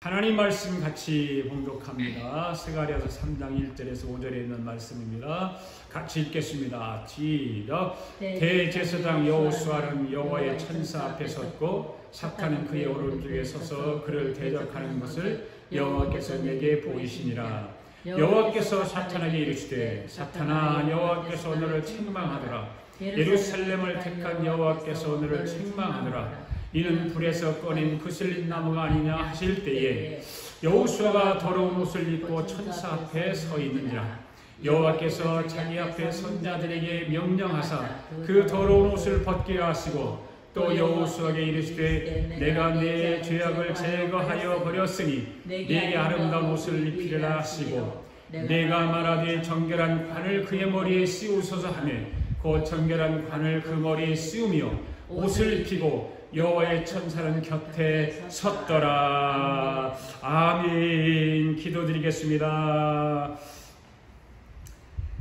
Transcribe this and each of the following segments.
하나님 말씀 같이 봉독합니다. 스가랴서 3장 1절에서 5절에 있는 말씀입니다. 같이 읽겠습니다. 시작. 대제사장 여호수아는 여호와의 천사 앞에 섰고 사탄은 그의 오른쪽에 서서 그를 대적하는 것을 여호와께서 내게 보이시니라. 여호와께서 사탄에게 이르시되 사탄아, 여호와께서 너를 책망하더라. 예루살렘을 택한 여호와께서 너를 책망하더라. 이는 불에서 꺼낸 그슬린 나무가 아니냐 하실 때에 여호수아가 더러운 옷을 입고 천사 앞에 서 있느니라. 여호와께서 자기 앞에 선자들에게 명령하사 그 더러운 옷을 벗게 하시고 또 여호수아에게 이르시되 내가 내 죄악을 제거하여 버렸으니 네게 아름다운 옷을 입히리라 하시고 내가 말하되 정결한 관을 그의 머리에 씌우소서 하며 곧 정결한 관을 그 머리에 씌우며 옷을 입히고 여호와의 천사는 곁에 섰더라. 아멘. 기도드리겠습니다.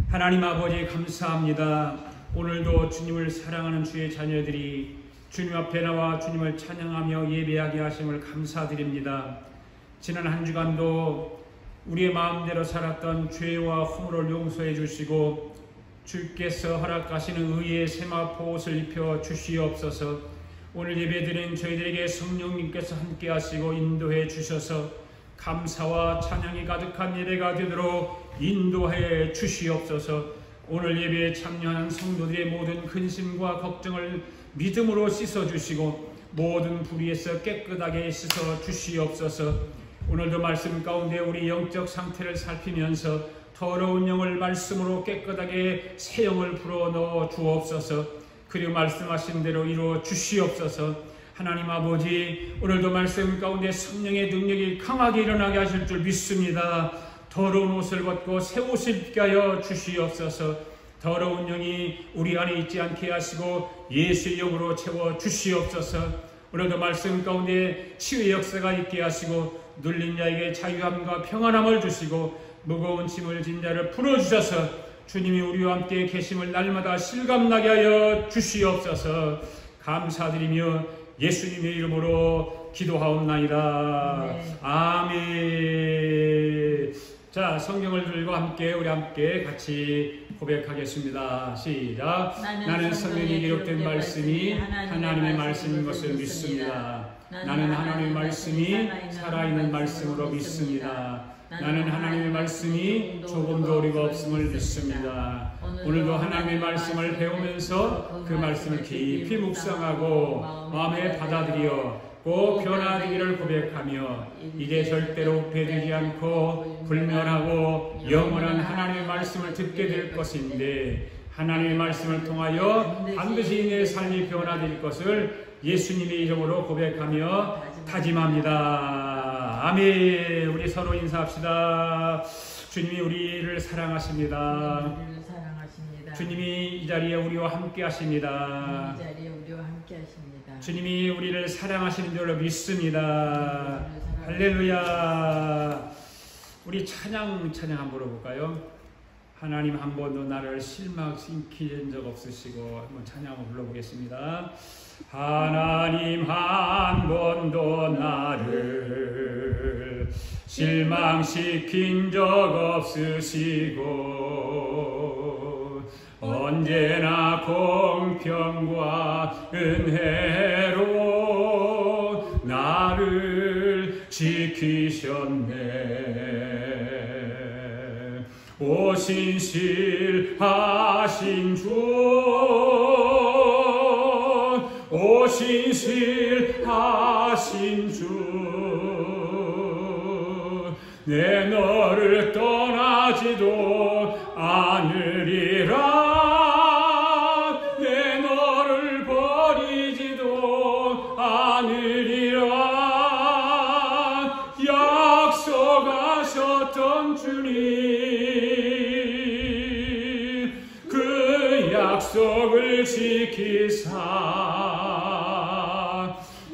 하나님 아버지 감사합니다. 오늘도 주님을 사랑하는 주의 자녀들이 주님 앞에 나와 주님을 찬양하며 예배하게 하심을 감사드립니다. 지난 한 주간도 우리의 마음대로 살았던 죄와 허물을 용서해 주시고 주께서 허락하시는 의의 세마포 옷을 입혀 주시옵소서. 오늘 예배드린 저희들에게 성령님께서 함께 하시고 인도해 주셔서 감사와 찬양이 가득한 예배가 되도록 인도해 주시옵소서. 오늘 예배에 참여하는 성도들의 모든 근심과 걱정을 믿음으로 씻어주시고 모든 불의에서 깨끗하게 씻어 주시옵소서. 오늘도 말씀 가운데 우리 영적 상태를 살피면서 더러운 영을 말씀으로 깨끗하게 새 영을 불어넣어 주옵소서. 그리고 말씀하신 대로 이루어 주시옵소서. 하나님 아버지, 오늘도 말씀 가운데 성령의 능력이 강하게 일어나게 하실 줄 믿습니다. 더러운 옷을 벗고 새 옷을 입게 하여 주시옵소서. 더러운 영이 우리 안에 있지 않게 하시고 예수의 영으로 채워 주시옵소서. 오늘도 말씀 가운데 치유의 역사가 있게 하시고 눌린 자에게 자유함과 평안함을 주시고 무거운 짐을 진 자를 풀어주셔서 주님이 우리와 함께 계심을 날마다 실감나게 하여 주시옵소서. 감사드리며 예수님의 이름으로 기도하옵나이다. 네. 아멘. 자, 성경을 들고 우리 함께 같이 고백하겠습니다. 시작. 나는 성경에 기록된 말씀이 하나님의 말씀인 것을 믿습니다. 나는 하나님의 말씀이 살아있는 말씀으로 믿습니다. 나는 하나님의 말씀이 조금도 어리가 없음을 믿습니다. 오늘도 하나님의 말씀을 배우면서 그 말씀을 깊이 묵상하고 마음에 받아들여 꼭 변화되기를 고백하며 이제 절대로 배되지 않고 불멸하고 영원한 하나님의 말씀을 듣게 될 것인데 하나님의 말씀을 통하여 반드시 내 삶이 변화될 것을 예수님의 이름으로 고백하며 다짐합니다. 아멘. 우리 서로 인사합시다. 주님이 우리를 사랑하십니다. 주님이 이 자리에 우리와 함께 하십니다. 주님이 우리를 사랑하시는 줄로 믿습니다. 할렐루야. 우리 찬양 한번 불러볼까요? 하나님 한 번도 나를 실망시킨 적 없으시고 한번 찬양 한번 불러보겠습니다. 하나님 한 번도 나를 실망시킨 적 없으시고 언제나 공평과 은혜로 나를 지키셨네. 오신실하신 주, 오신실하신 주, 내 너를 떠나지도 않으리라. 내 너를 버리지도 않으리라. 약속하셨던 주님, 그 약속을 지키사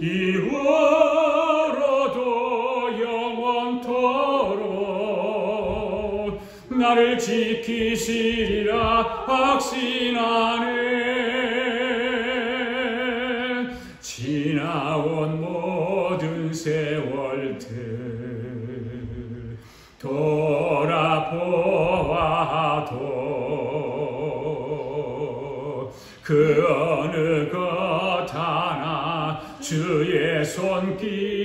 이후로도 영원토록 나를 지키시리라 확신하네. 지나온 모든 세월들 돌아보아도 그 어느 것 하나 주의 손길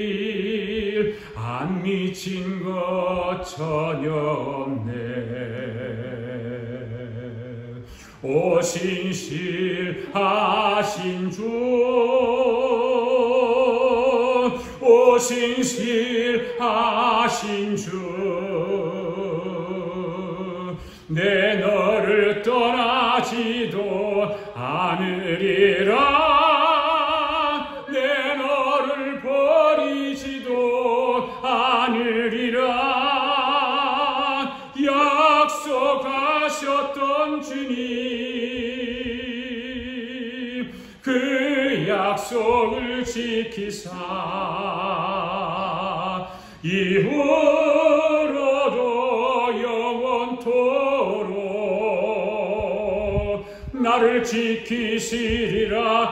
안 미친 것 전혀 없네. 오신실하신 주, 오신실하신 주, 내 너를 떠나지도 않으리라, 내 너를 버리지도 않으리라. 약속하셨던 주님, 그 약속을 지키사 이후로도 영원토록 나를 지키시리라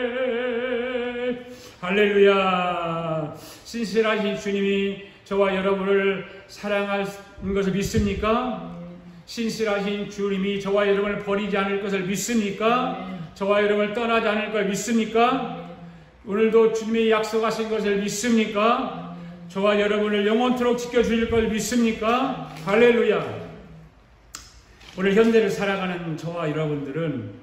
확신하네. 할렐루야. 신실하신 주님이 저와 여러분을 사랑하는 것을 믿습니까? 신실하신 주님이 저와 여러분을 버리지 않을 것을 믿습니까? 저와 여러분을 떠나지 않을 걸 믿습니까? 오늘도 주님이 약속하신 것을 믿습니까? 저와 여러분을 영원토록 지켜주실 걸 믿습니까? 할렐루야. 오늘 현대를 살아가는 저와 여러분들은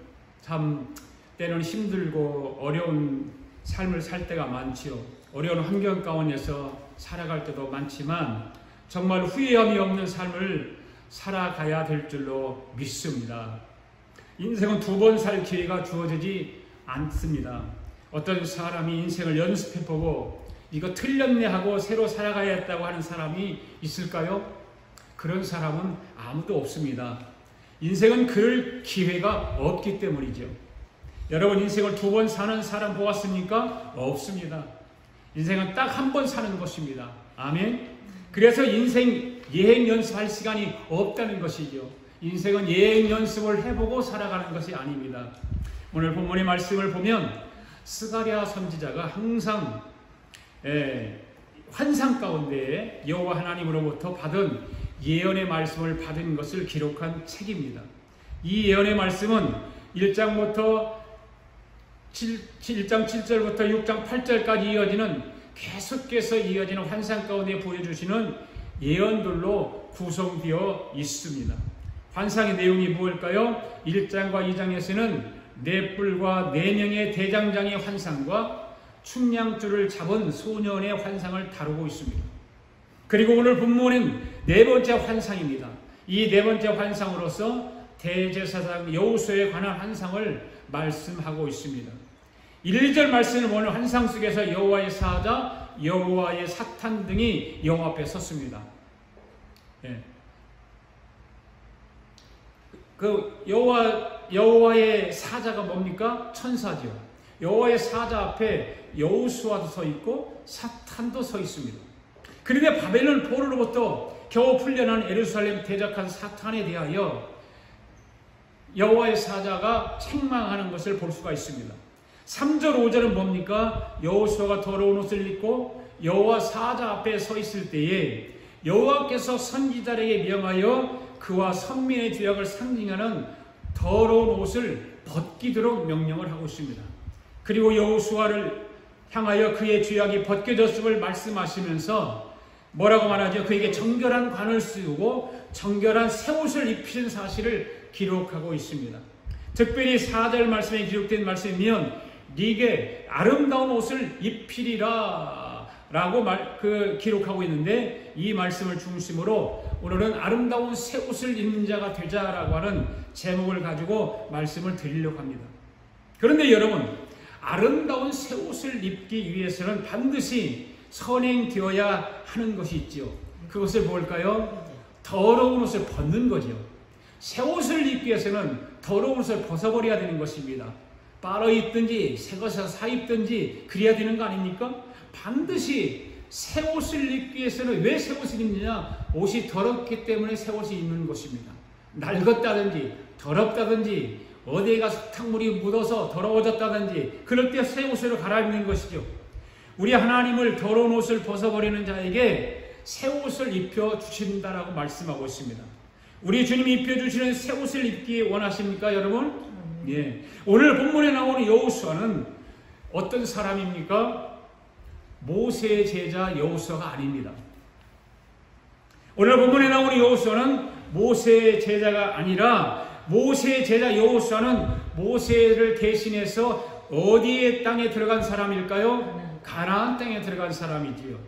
참 때로는 힘들고 어려운 삶을 살 때가 많지요. 어려운 환경 가운데서 살아갈 때도 많지만 정말 후회함이 없는 삶을 살아가야 될 줄로 믿습니다. 인생은 두 번 살 기회가 주어지지 않습니다. 어떤 사람이 인생을 연습해보고 이거 틀렸네 하고 새로 살아가야겠다고 하는 사람이 있을까요? 그런 사람은 아무도 없습니다. 인생은 그럴 기회가 없기 때문이죠. 여러분 인생을 두 번 사는 사람 보았습니까? 없습니다. 인생은 딱 한 번 사는 것입니다. 아멘. 그래서 인생 예행 연습할 시간이 없다는 것이죠. 인생은 예행 연습을 해보고 살아가는 것이 아닙니다. 오늘 본문의 말씀을 보면 스가랴 선지자가 항상 환상 가운데 여호와 하나님으로부터 받은 예언의 말씀을 받은 것을 기록한 책입니다. 이 예언의 말씀은 1장부터 1장 7절부터 6장 8절까지 이어지는 계속해서 이어지는 환상 가운데 보여주시는 예언들로 구성되어 있습니다. 환상의 내용이 무엇일까요? 1장과 2장에서는 네 뿔과 네 명의 대장장의 환상과 충량줄을 잡은 소년의 환상을 다루고 있습니다. 그리고 오늘 본문은 네 번째 환상입니다. 이 네 번째 환상으로서 대제사장 여호수아에 관한 환상을 말씀하고 있습니다. 1, 2절 말씀을 보는 환상 속에서 여호와의 사자, 여호와의 사탄 등이 여호와 앞에 섰습니다. 그 여호와의 사자가 뭡니까? 천사죠. 여호와의 사자 앞에 여호수아도 서 있고 사탄도 서 있습니다. 그런데 바벨론 포로로부터 겨우 풀려난 예루살렘 대적한 사탄에 대하여 여호와의 사자가 책망하는 것을 볼 수가 있습니다. 3절 5절은 뭡니까? 여호수아가 더러운 옷을 입고 여호와 사자 앞에 서 있을 때에 여호와께서 선지자에게 명하여 그와 선민의 죄악을 상징하는 더러운 옷을 벗기도록 명령을 하고 있습니다. 그리고 여호수아를 향하여 그의 죄악이 벗겨졌음을 말씀하시면서 뭐라고 말하죠? 그에게 정결한 관을 씌우고 정결한 새 옷을 입히는 사실을 기록하고 있습니다. 특별히 4절 말씀에 기록된 말씀이면 네게 아름다운 옷을 입히리라 라고 기록하고 있는데 이 말씀을 중심으로 오늘은 아름다운 새 옷을 입는 자가 되자라고 하는 제목을 가지고 말씀을 드리려고 합니다. 그런데 여러분, 아름다운 새 옷을 입기 위해서는 반드시 선행되어야 하는 것이 있죠. 그것을 뭘까요? 더러운 옷을 벗는 거죠. 새 옷을 입기 위해서는 더러운 옷을 벗어버려야 되는 것입니다. 빨아 입든지 새 것을 사 입든지 그래야 되는 거 아닙니까? 반드시 새 옷을 입기 위해서는 왜 새 옷을 입느냐? 옷이 더럽기 때문에 새 옷을 입는 것입니다. 낡았다든지 더럽다든지 어디에 가서 탕물이 묻어서 더러워졌다든지 그럴 때 새 옷으로 갈아입는 것이죠. 우리 하나님을 더러운 옷을 벗어버리는 자에게 새 옷을 입혀주신다라고 말씀하고 있습니다. 우리 주님이 입혀주시는 새 옷을 입기 원하십니까, 여러분? 예. 오늘 본문에 나오는 여호수아는 어떤 사람입니까? 모세의 제자 여호수아가 아닙니다. 오늘 본문에 나오는 여호수아는 모세의 제자가 아니라 모세의 제자 여호수아는 모세를 대신해서 어디의 땅에 들어간 사람일까요? 가나안 땅에 들어간 사람이지요.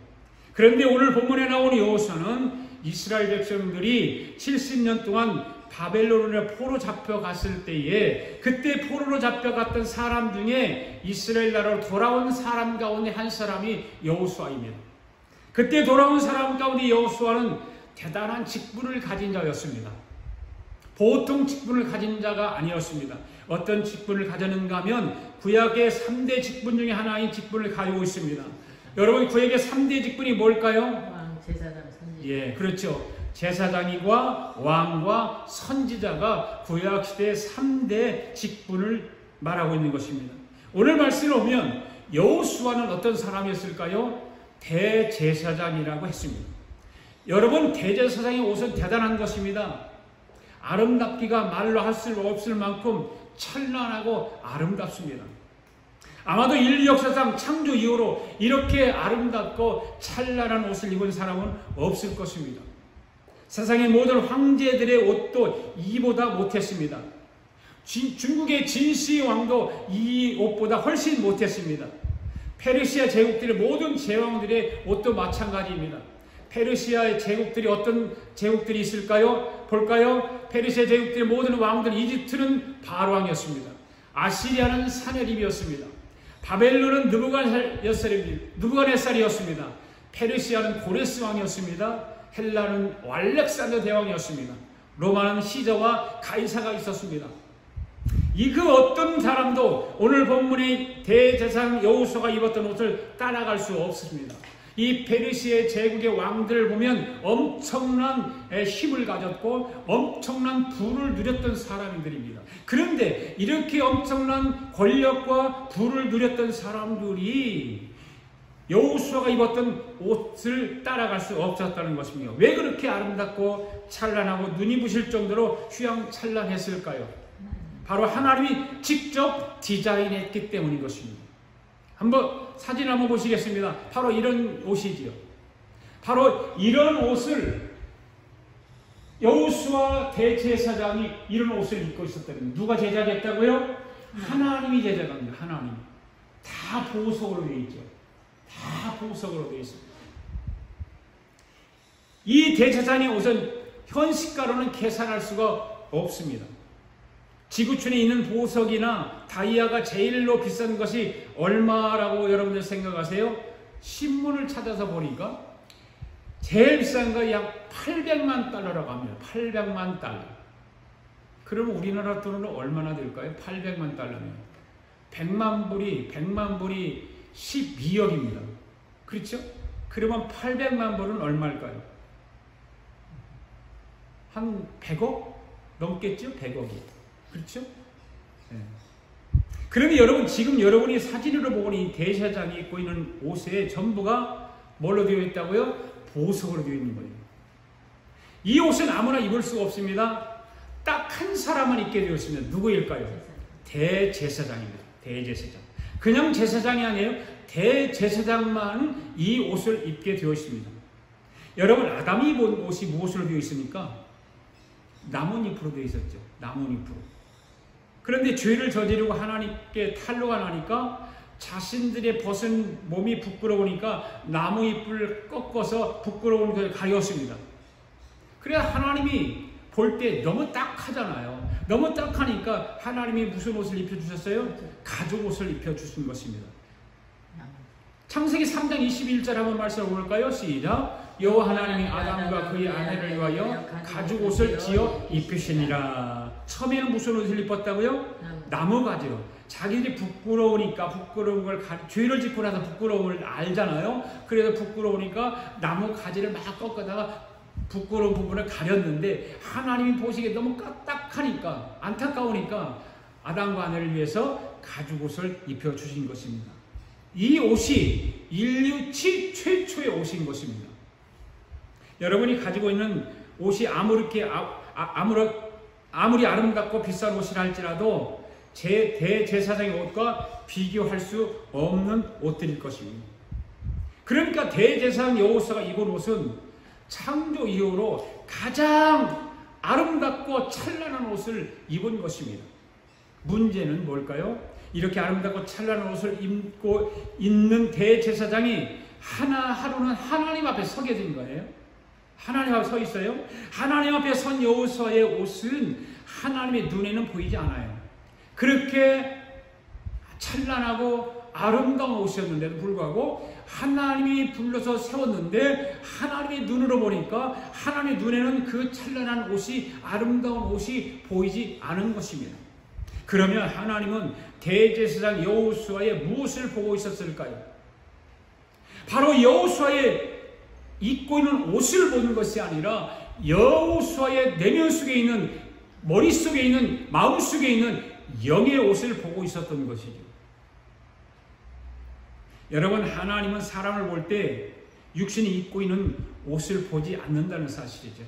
그런데 오늘 본문에 나오는 여호수아는 이스라엘 백성들이 70년 동안 바벨론에 포로 잡혀갔을 때에 그때 포로로 잡혀갔던 사람 중에 이스라엘 나라로 돌아온 사람 가운데 한 사람이 여호수아입니다. 그때 돌아온 사람 가운데 여호수아는 대단한 직분을 가진 자였습니다. 보통 직분을 가진 자가 아니었습니다. 어떤 직분을 가졌는가 하면 구약의 3대 직분 중에 하나인 직분을 가지고 있습니다. 여러분, 구약의 3대 직분이 뭘까요? 왕, 제사장, 선지자. 예, 그렇죠. 제사장과 왕과 선지자가 구약시대의 3대 직분을 말하고 있는 것입니다. 오늘 말씀을 보면 여호수아는 어떤 사람이었을까요? 대제사장이라고 했습니다. 여러분, 대제사장의 옷은 대단한 것입니다. 아름답기가 말로 할 수 없을 만큼 찬란하고 아름답습니다. 아마도 인류 역사상 창조 이후로 이렇게 아름답고 찬란한 옷을 입은 사람은 없을 것입니다. 세상의 모든 황제들의 옷도 이보다 못했습니다. 중국의 진시 왕도 이 옷보다 훨씬 못했습니다. 페르시아 제국들의 모든 제왕들의 옷도 마찬가지입니다. 페르시아의 제국들이 어떤 제국들이 있을까요? 볼까요? 페르시아 제국들의 모든 왕들, 이집트는 바로 왕이었습니다. 아시리아는 사내립이었습니다. 바벨론은 느부갓네살이었습니다. 페르시아는 고레스 왕이었습니다. 헬라는 알렉산더 대왕이었습니다. 로마는 시저와 가이사가 있었습니다. 이 그 어떤 사람도 오늘 본문의 대제사장 여호수아가 입었던 옷을 따라갈 수 없습니다. 이 페르시아 제국의 왕들을 보면 엄청난 힘을 가졌고 엄청난 부를 누렸던 사람들입니다. 그런데 이렇게 엄청난 권력과 부를 누렸던 사람들이 여호수아가 입었던 옷을 따라갈 수 없었다는 것입니다. 왜 그렇게 아름답고 찬란하고 눈이 부실 정도로 휘황찬란했을까요? 바로 하나님이 직접 디자인했기 때문인 것입니다. 한번 사진 한번 보시겠습니다. 바로 이런 옷이지요. 바로 이런 옷을 여호수아 대제사장이 이런 옷을 입고 있었다는, 누가 제작했다고요? 하나님이 제작합니다. 하나님. 다 보석으로 되어 있죠. 다 보석으로 되어 있습니다. 이 대제사장의 옷은 현시가로는 계산할 수가 없습니다. 지구촌에 있는 보석이나 다이아가 제일로 비싼 것이 얼마라고 여러분들 생각하세요? 신문을 찾아서 보니까 제일 비싼 거 약 800만 달러라고 합니다. 800만 달러. 그럼 우리나라 돈으로 얼마나 될까요? 800만 달러면 100만 불이 12억입니다. 그렇죠? 그러면 800만 불은 얼마일까요? 한 100억? 넘겠죠? 100억이. 그렇죠? 네. 그런데 여러분, 지금 여러분이 사진으로 보고 이 대제사장이 입고 있는 옷에 전부가 뭘로 되어 있다고요? 보석으로 되어 있는 거예요. 이 옷은 아무나 입을 수가 없습니다. 딱 한 사람만 입게 되어 있습니다. 누구일까요? 대제사장입니다. 대제사장. 그냥 제사장이 아니에요. 대제사장만 이 옷을 입게 되어 있습니다. 여러분, 아담이 입은 옷이 무엇으로 되어 있습니까? 나뭇잎으로 되어 있었죠. 나뭇잎으로. 그런데 죄를 저지르고 하나님께 탄로가 나니까 자신들의 벗은 몸이 부끄러우니까 나무잎을 꺾어서 부끄러운 것을 가렸습니다. 그래야 하나님이 볼 때 너무 딱하잖아요. 너무 딱하니까 하나님이 무슨 옷을 입혀주셨어요? 가죽 옷을 입혀주신 것입니다. 창세기 3장 21절 한번 말씀해 볼까요? 시작. 여호와 하나님이 아담과 그의 아내를 위하여 가죽 옷을 지어 입히시니라. 처음에는 무슨 옷을 입었다고요? 나무가지요. 자기들이 부끄러우니까, 부끄러운 걸 죄를 짓고 나서 부끄러움을 알잖아요. 그래서 부끄러우니까 나무 가지를 막 꺾다가 부끄러운 부분을 가렸는데 하나님이 보시기에 너무 까딱하니까, 안타까우니까 아담과 아내를 위해서 가죽 옷을 입혀주신 것입니다. 이 옷이 인류 최초의 옷인 것입니다. 여러분이 가지고 있는 옷이 아무리 아름답고 비싼 옷이라 할지라도 대제사장의 옷과 비교할 수 없는 옷들일 것입니다. 그러니까 대제사장 여호수아가 입은 옷은 창조 이후로 가장 아름답고 찬란한 옷을 입은 것입니다. 문제는 뭘까요? 이렇게 아름답고 찬란한 옷을 입고 있는 대제사장이 하루는 하나님 앞에 서게 된 거예요. 하나님 앞에 서 있어요. 하나님 앞에 선 여호수아의 옷은 하나님의 눈에는 보이지 않아요. 그렇게 찬란하고 아름다운 옷이었는데도 불구하고 하나님이 불러서 세웠는데 하나님의 눈으로 보니까 하나님의 눈에는 그 찬란한 옷이, 아름다운 옷이 보이지 않은 것입니다. 그러면 하나님은 대제사장 여호수아의 무엇을 보고 있었을까요? 바로 여호수아의 입고 있는 옷을 보는 것이 아니라 여호수아의 내면 속에 있는, 머릿속에 있는, 마음속에 있는 영의 옷을 보고 있었던 것이죠. 여러분, 하나님은 사람을 볼 때 육신이 입고 있는 옷을 보지 않는다는 사실이죠.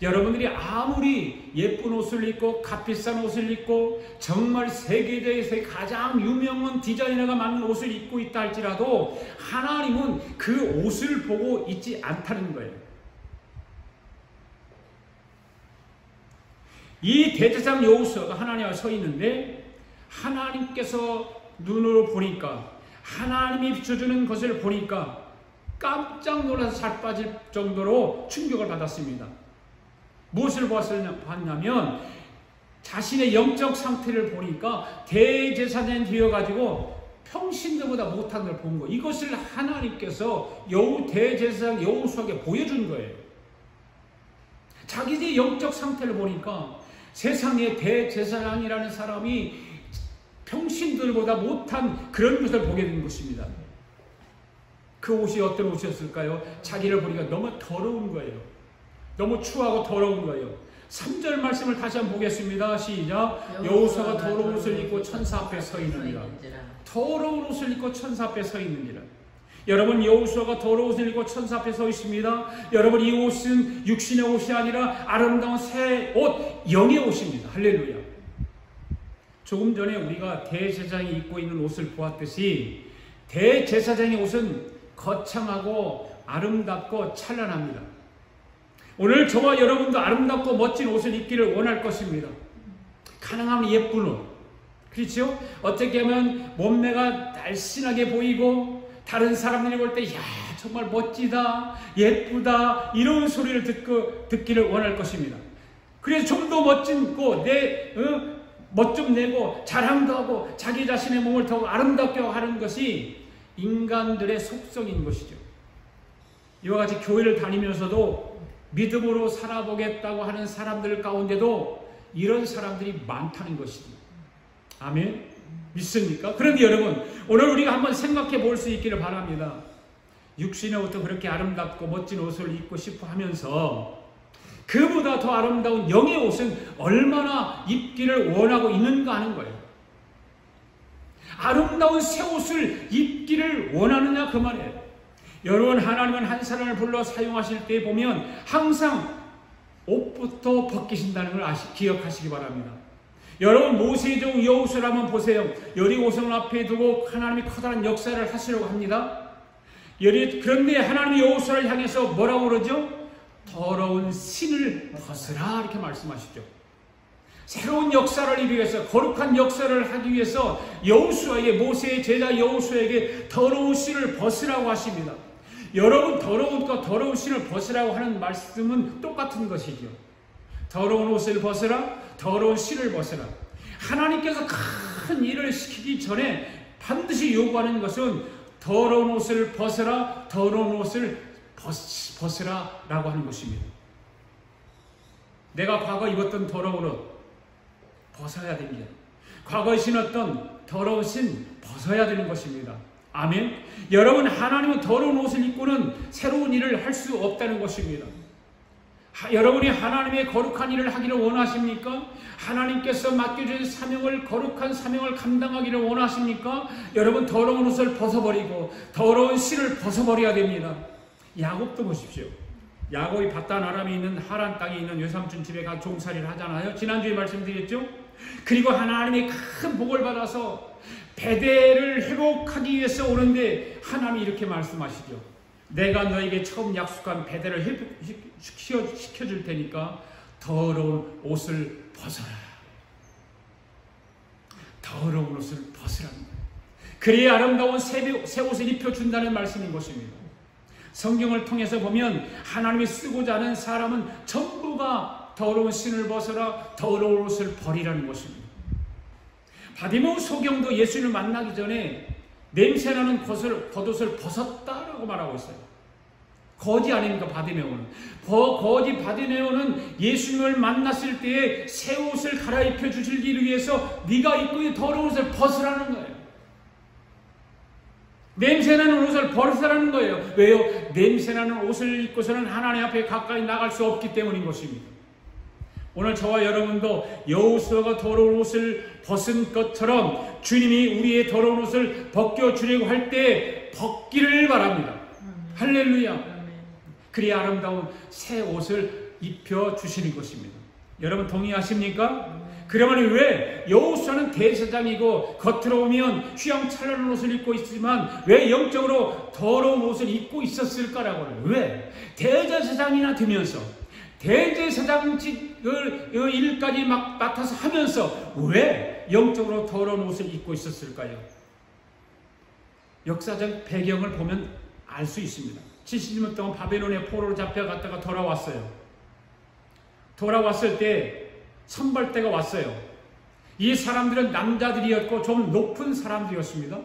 여러분들이 아무리 예쁜 옷을 입고 값비싼 옷을 입고 정말 세계대에서 가장 유명한 디자이너가 만든 옷을 입고 있다 할지라도 하나님은 그 옷을 보고 있지 않다는 거예요. 이 대제사장 여호수아가 하나님 앞에 서 있는데 하나님께서 눈으로 보니까, 하나님이 비춰주는 것을 보니까 깜짝 놀라서 살 빠질 정도로 충격을 받았습니다. 무엇을 봤냐면 자신의 영적 상태를 보니까 대제사장이 되어가지고 평신도보다 못한 걸 본 거예요. 이것을 하나님께서 대제사장 여호수아에게 보여준 거예요. 자기의 영적 상태를 보니까 세상에 대제사장이라는 사람이 평신들보다 못한 그런 것을 보게 된 것입니다. 그 옷이 어떤 옷이었을까요? 자기를 보니까 너무 더러운 거예요. 너무 추하고 더러운 거예요. 3절 말씀을 다시 한번 보겠습니다. 시작. 여호수아가 더러운 옷을 입고 천사 앞에 서 있느니라. 더러운 옷을 입고 천사 앞에 서 있느니라. 여러분, 여호수아가 더러운 옷을 입고 천사 앞에 서 있습니다. 여러분, 이 옷은 육신의 옷이 아니라 아름다운 새 옷, 영의 옷입니다. 할렐루야. 조금 전에 우리가 대제사장이 입고 있는 옷을 보았듯이 대제사장의 옷은 거창하고 아름답고 찬란합니다. 오늘 저와 여러분도 아름답고 멋진 옷을 입기를 원할 것입니다. 가능하면 예쁜 옷. 그렇죠? 어떻게 하면 몸매가 날씬하게 보이고 다른 사람들이 볼 때 야, 정말 멋지다, 예쁘다 이런 소리를 듣기를 원할 것입니다. 그래서 좀 더 멋진고 멋 좀 내고 자랑도 하고 자기 자신의 몸을 더 아름답게 하는 것이 인간들의 속성인 것이죠. 이와 같이 교회를 다니면서도 믿음으로 살아보겠다고 하는 사람들 가운데도 이런 사람들이 많다는 것이죠. 아멘? 믿습니까? 그런데 여러분, 오늘 우리가 한번 생각해 볼 수 있기를 바랍니다. 육신의 옷도 그렇게 아름답고 멋진 옷을 입고 싶어 하면서 그보다 더 아름다운 영의 옷은 얼마나 입기를 원하고 있는가 하는 거예요. 아름다운 새 옷을 입기를 원하느냐 그 말이에요. 여러분, 하나님은 한 사람을 불러 사용하실 때 보면 항상 옷부터 벗기신다는 걸 기억하시기 바랍니다. 여러분, 모세의 종 여호수아를 한번 보세요. 여리고성을 앞에 두고 하나님이 커다란 역사를 하시려고 합니다. 그런데 하나님이 여호수아를 향해서 뭐라고 그러죠? 더러운 신을 벗으라 이렇게 말씀하시죠. 새로운 역사를 이루기 위해서, 거룩한 역사를 하기 위해서 여호수아에게, 모세의 제자 여호수아에게 더러운 신을 벗으라고 하십니다. 여러분, 더러운 것, 더러운 신을 벗으라고 하는 말씀은 똑같은 것이죠. 더러운 옷을 벗으라, 더러운 신을 벗으라. 하나님께서 큰 일을 시키기 전에 반드시 요구하는 것은 더러운 옷을 벗으라, 더러운 옷을 벗으라 라고 하는 것입니다. 내가 과거 입었던 더러운 옷 벗어야 됩니다. 과거에 신었던 더러운 신 벗어야 되는 것입니다. 아멘. 여러분, 하나님은 더러운 옷을 입고는 새로운 일을 할 수 없다는 것입니다. 여러분이 하나님의 거룩한 일을 하기를 원하십니까? 하나님께서 맡겨준 사명을, 거룩한 사명을 감당하기를 원하십니까? 여러분, 더러운 옷을 벗어버리고 더러운 실을 벗어버려야 됩니다. 야곱도 보십시오. 야곱이 바단 아람에 있는 하란 땅에 있는 외삼촌 집에 가 종살이를 하잖아요. 지난주에 말씀드렸죠? 그리고 하나님의 큰 복을 받아서 베델을 회복하기 위해서 오는데 하나님이 이렇게 말씀하시죠. 내가 너에게 처음 약속한 베델을 회복시켜줄 테니까 더러운 옷을 벗어라. 더러운 옷을 벗으라는 거예요. 그래야 아름다운 새 옷을 입혀준다는 말씀인 것입니다. 성경을 통해서 보면 하나님이 쓰고자 하는 사람은 전부가 더러운 신을 벗어라, 더러운 옷을 버리라는 것입니다. 바디메오 소경도 예수님을 만나기 전에 냄새나는 겉옷을 벗었다라고 말하고 있어요. 거지 아닙니까? 바디메오는. 거지 바디메오는 예수님을 만났을 때에 새 옷을 갈아입혀 주시기 위해서 네가 입고 있는 더러운 옷을 벗으라는 거예요. 냄새나는 옷을 벗으라는 거예요. 왜요? 냄새나는 옷을 입고서는 하나님 앞에 가까이 나갈 수 없기 때문인 것입니다. 오늘 저와 여러분도 여호수아가 더러운 옷을 벗은 것처럼 주님이 우리의 더러운 옷을 벗겨주려고 할 때 벗기를 바랍니다. 할렐루야. 그리야 아름다운 새 옷을 입혀주시는 것입니다. 여러분 동의하십니까? 그러면 왜 여호수아는 대제사장이고 겉으로 보면 휘황찬란한 옷을 입고 있지만 왜 영적으로 더러운 옷을 입고 있었을까라고요? 왜? 대제사장이나 되면서 대제사장직을 일까지 막 맡아서 하면서 왜 영적으로 더러운 옷을 입고 있었을까요? 역사적 배경을 보면 알 수 있습니다. 70년 동안 바벨론의 포로로 잡혀갔다가 돌아왔어요. 돌아왔을 때 선발대가 왔어요. 이 사람들은 남자들이었고 좀 높은 사람들이었습니다.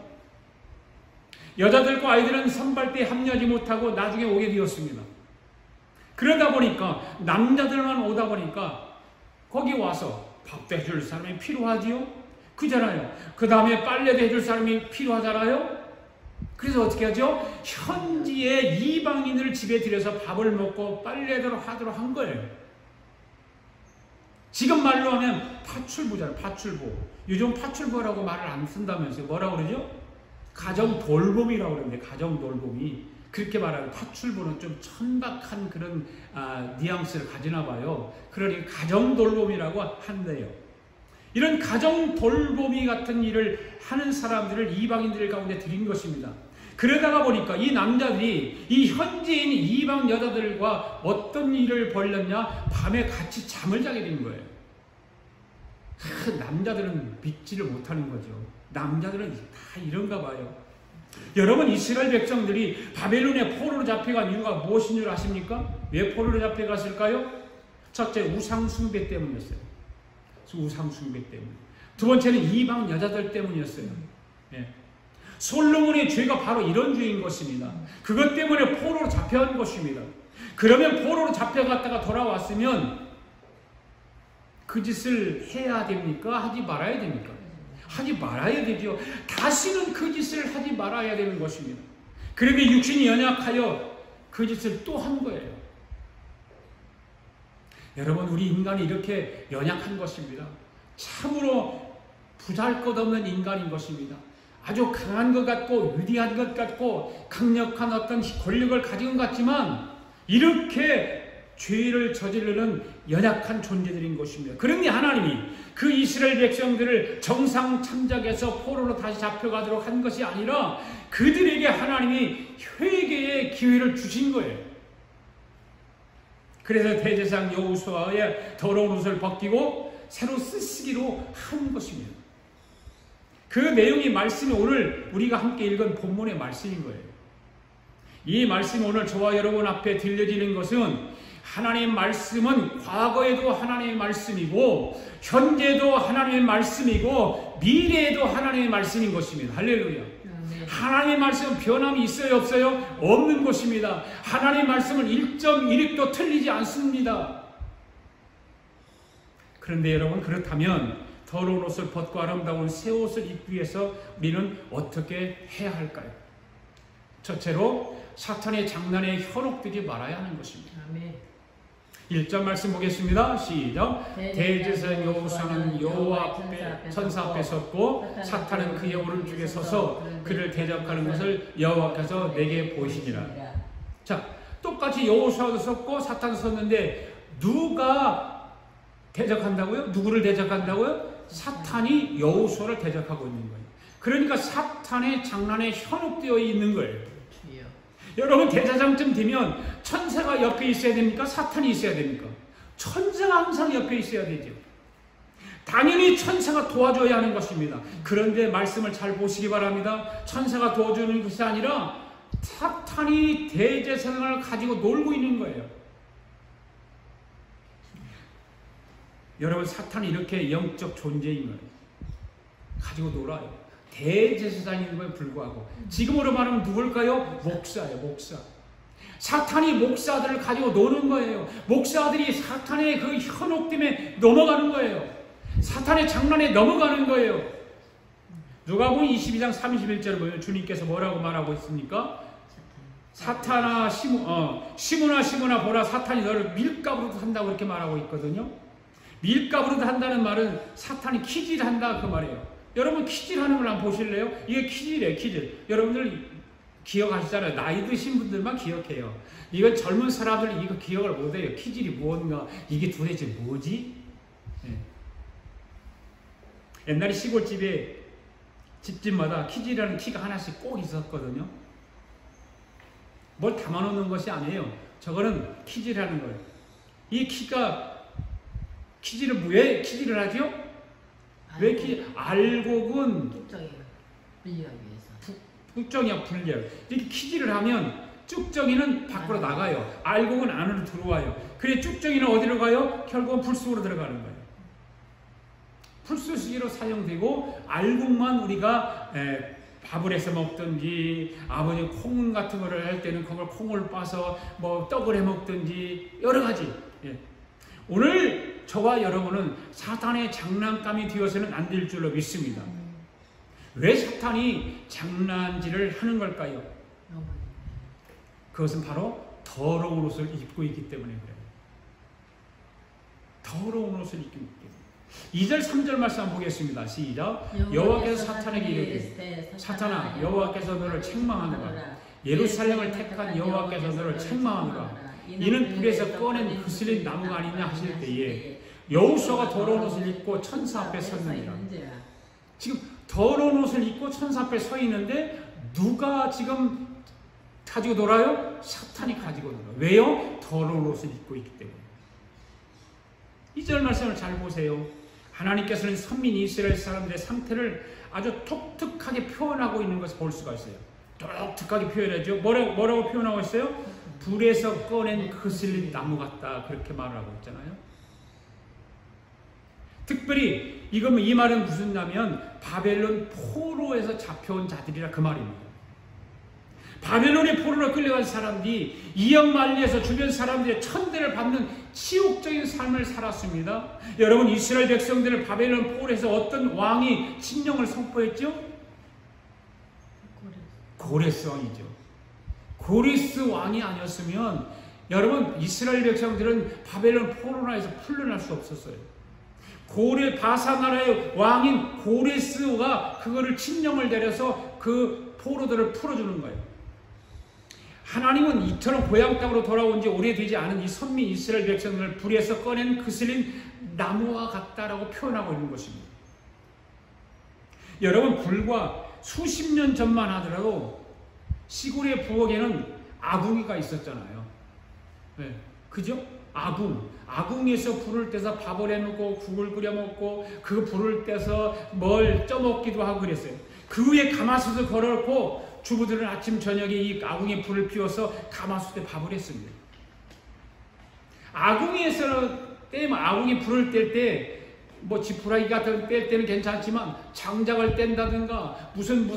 여자들과 아이들은 선발대에 합류하지 못하고 나중에 오게 되었습니다. 그러다 보니까 남자들만 오다 보니까 거기 와서 밥도 해줄 사람이 필요하지요? 그잖아요. 그 다음에 빨래도 해줄 사람이 필요하잖아요. 그래서 어떻게 하죠? 현지의 이방인을 집에 들여서 밥을 먹고 빨래도 하도록 한 거예요. 지금 말로 하면 파출부잖아요. 파출부. 요즘 파출부라고 말을 안 쓴다면서요. 뭐라고 그러죠? 가정돌봄이라고 그러는데 가정돌봄이 그렇게 말하는 파출부는 좀 천박한 그런 뉘앙스를 가지나 봐요. 그러니 가정돌봄이라고 한대요. 이런 가정돌봄이 같은 일을 하는 사람들을 이방인들 가운데 들인 것입니다. 그러다가 보니까 이 남자들이 이 현지인 이방 여자들과 어떤 일을 벌였냐? 밤에 같이 잠을 자게 된 거예요. 남자들은 믿지를 못하는 거죠. 남자들은 다 이런가 봐요. 여러분, 이스라엘 백성들이 바벨론의 포로로 잡혀간 이유가 무엇인 줄 아십니까? 왜 포로로 잡혀갔을까요? 첫째, 우상숭배 때문이었어요. 우상숭배 때문에. 두 번째는 이방 여자들 때문이었어요. 예. 솔로몬의 죄가 바로 이런 죄인 것입니다. 그것 때문에 포로로 잡혀간 것입니다. 그러면 포로로 잡혀갔다가 돌아왔으면 그 짓을 해야 됩니까? 하지 말아야 됩니까? 하지 말아야 되죠. 다시는 그 짓을 하지 말아야 되는 것입니다. 그런데 육신이 연약하여 그 짓을 또 한 거예요. 여러분, 우리 인간이 이렇게 연약한 것입니다. 참으로 부잘것없는 인간인 것입니다. 아주 강한 것 같고 위대한 것 같고 강력한 어떤 권력을 가진 것 같지만 이렇게 죄를 저지르는 연약한 존재들인 것입니다. 그러니 하나님이 그 이스라엘 백성들을 정상 참작해서 포로로 다시 잡혀가도록 한 것이 아니라 그들에게 하나님이 회개의 기회를 주신 거예요. 그래서 대제사장 여호수아의 더러운 옷을 벗기고 새로 쓰시기로 한 것입니다. 그 내용이 말씀이 오늘 우리가 함께 읽은 본문의 말씀인 거예요. 이 말씀이 오늘 저와 여러분 앞에 들려지는 것은 하나님의 말씀은 과거에도 하나님의 말씀이고 현재도 하나님의 말씀이고 미래에도 하나님의 말씀인 것입니다. 할렐루야. 하나님의 말씀은 변함이 있어요, 없어요? 없는 것입니다. 하나님의 말씀은 1.1획도 틀리지 않습니다. 그런데 여러분, 그렇다면 더러운 옷을 벗고 아름다운 새 옷을 입기 위해서 우리는 어떻게 해야 할까요? 첫째로 사탄의 장난에 현혹되지 말아야 하는 것입니다. 1절 말씀 보겠습니다. 시작. 대제사장 여호수아는 여호와 앞에 천사 앞에 섰고 사탄은 그의 오른쪽에 서서 그를 대적하는 것을 여호와께서 내게 보이시니라. 자, 똑같이 여호수아도 섰고 사탄도 섰는데 누가 대적한다고요? 누구를 대적한다고요? 사탄이 여호수아를 대적하고 있는 거예요. 그러니까 사탄의 장난에 현혹되어 있는 거예요. 여러분, 대제사장쯤 되면 천사가 옆에 있어야 됩니까? 사탄이 있어야 됩니까? 천사가 항상 옆에 있어야 되죠. 당연히 천사가 도와줘야 하는 것입니다. 그런데 말씀을 잘 보시기 바랍니다. 천사가 도와주는 것이 아니라 사탄이 대제사장을 가지고 놀고 있는 거예요. 여러분, 사탄이 이렇게 영적 존재인 거예요. 가지고 놀아요. 대제사장인 거에 불구하고. 지금으로 말하면 누굴까요? 목사예요. 목사. 사탄이 목사들을 가지고 노는 거예요. 목사들이 사탄의 그 현혹됨에 넘어가는 거예요. 사탄의 장난에 넘어가는 거예요. 누가복음 22장 31절을 보면 주님께서 뭐라고 말하고 있습니까? 사탄아 시므나 보라, 사탄이 너를 밀가부르듯 한다고 이렇게 말하고 있거든요. 밀가부르듯 한다는 말은 사탄이 키질한다 그 말이에요. 여러분, 키질하는 걸 한번 보실래요? 이게 키질이에요. 키질. 여러분들 기억하시잖아요. 나이 드신 분들만 기억해요. 이건 젊은 사람들 이거 기억을 못해요. 키질이 뭔가, 이게 도대체 뭐지? 네. 옛날에 시골집에 집집마다 키질이라는 키가 하나씩 꼭 있었거든요. 뭘 담아놓는 것이 아니에요. 저거는 키질하는 거예요. 이 키가, 키질은 왜 키질을 하죠? 왜 키질? 알곡은 쭉정이에요. 분리하기 위해서. 쭉정이야 분리해요. 이렇게 키질을 하면 쭉정이는 밖으로 나가요. 알곡은 안으로 들어와요. 그래 쭉정이는 어디로 가요? 결국은 불 속으로 들어가는 거예요. 풀수시기로 사용되고 알곡만 우리가 밥을 해서 먹든지 아버지 콩 같은 거를 할 때는 그걸 콩을 빻아서 뭐 떡을 해 먹든지 여러 가지. 예. 오늘 저와 여러분은 사탄의 장난감이 되어서는 안 될 줄로 믿습니다. 왜 사탄이 장난질을 하는 걸까요? 그것은 바로 더러운 옷을 입고 있기 때문에 그래요. 더러운 옷을 입고 있기 때문에. 2절 3절 말씀 한번 보겠습니다. 시작. 여호와께서 사탄에게 이르되 사탄아, 여호와께서 너를 책망하노라. 예루살렘을 택한 여호와께서 너를 책망하노라. 이는 불에서 꺼낸 그슬린 나무가 아니냐 하실 때에 여호수아가 더러운 옷을 입고 천사 앞에 섰느니라. 지금 더러운 옷을 입고 천사 앞에 서 있는데 누가 지금 가지고 놀아요? 사탄이 가지고 놀아요. 왜요? 더러운 옷을 입고 있기 때문에. 2절 말씀을 잘 보세요. 하나님께서는 선민 이스라엘 사람들의 상태를 아주 독특하게 표현하고 있는 것을 볼 수가 있어요. 독특하게 표현하죠. 뭐라고 표현하고 있어요? 불에서 꺼낸 그슬린 나무 같다, 그렇게 말을 하고 있잖아요. 특별히 이 말은 무슨 말이냐면 바벨론 포로에서 잡혀온 자들이라 그 말입니다. 바벨론의 포로로 끌려간 사람들이 이역만리에서 주변 사람들의 천대를 받는 치욕적인 삶을 살았습니다. 여러분, 이스라엘 백성들을 바벨론 포로에서 어떤 왕이 침령을 선포했죠? 고레스 왕이죠. 고레스 왕이 아니었으면 여러분, 이스라엘 백성들은 바벨론 포로나에서 풀려날 수 없었어요. 바사 나라의 왕인 고레스가 그거를 침령을 내려서 그 포로들을 풀어주는 거예요. 하나님은 이처럼 고향 땅으로 돌아온 지 오래되지 않은 이 선민 이스라엘 백성들을 불에서 꺼낸 그슬린 나무와 같다라고 표현하고 있는 것입니다. 여러분, 불과 수십 년 전만 하더라도 시골의 부엌에는 아궁이가 있었잖아요. 네, 그죠? 아궁에서 불을 떼서 밥을 해놓고 국을 끓여 먹고 그 불을 떼서 뭘 쪄먹기도 하고 그랬어요. 그 위에 가마솥을 걸어놓고 주부들은 아침 저녁에 이 아궁이에 불을 피워서 가마솥에 밥을 했습니다. 아궁이에서 아궁이 불을 뗄 때 뭐 지푸라기 같은 거 뗄 때는 괜찮지만 장작을 뗀다든가 무슨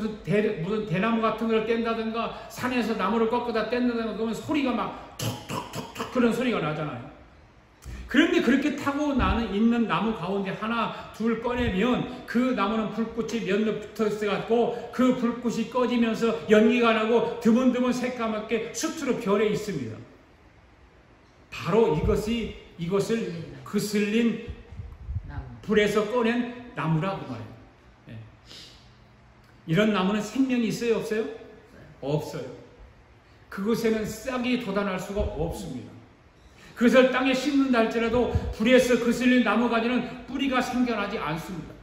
대나무 같은 걸 뗀다든가 산에서 나무를 꺾어다 뗀다든가 그러면 소리가 막 툭툭툭툭 그런 소리가 나잖아요. 그런데 그렇게 타고 있는 나무 가운데 하나 둘 꺼내면 그 나무는 불꽃이 몇 몇 붙어 있어갖고 그 불꽃이 꺼지면서 연기가 나고 드문드문 새까맣게 숯으로 변해 있습니다. 바로 이것을 그슬린 나무. 불에서 꺼낸 나무라고 말해요. 예. 이런 나무는 생명이 있어요, 없어요? 없어요. 그것에는 싹이 돋아날 수가 없습니다. 그것을 땅에 심는다 할지라도 불에서 그슬린 나무 가지는 뿌리가 생겨나지 않습니다.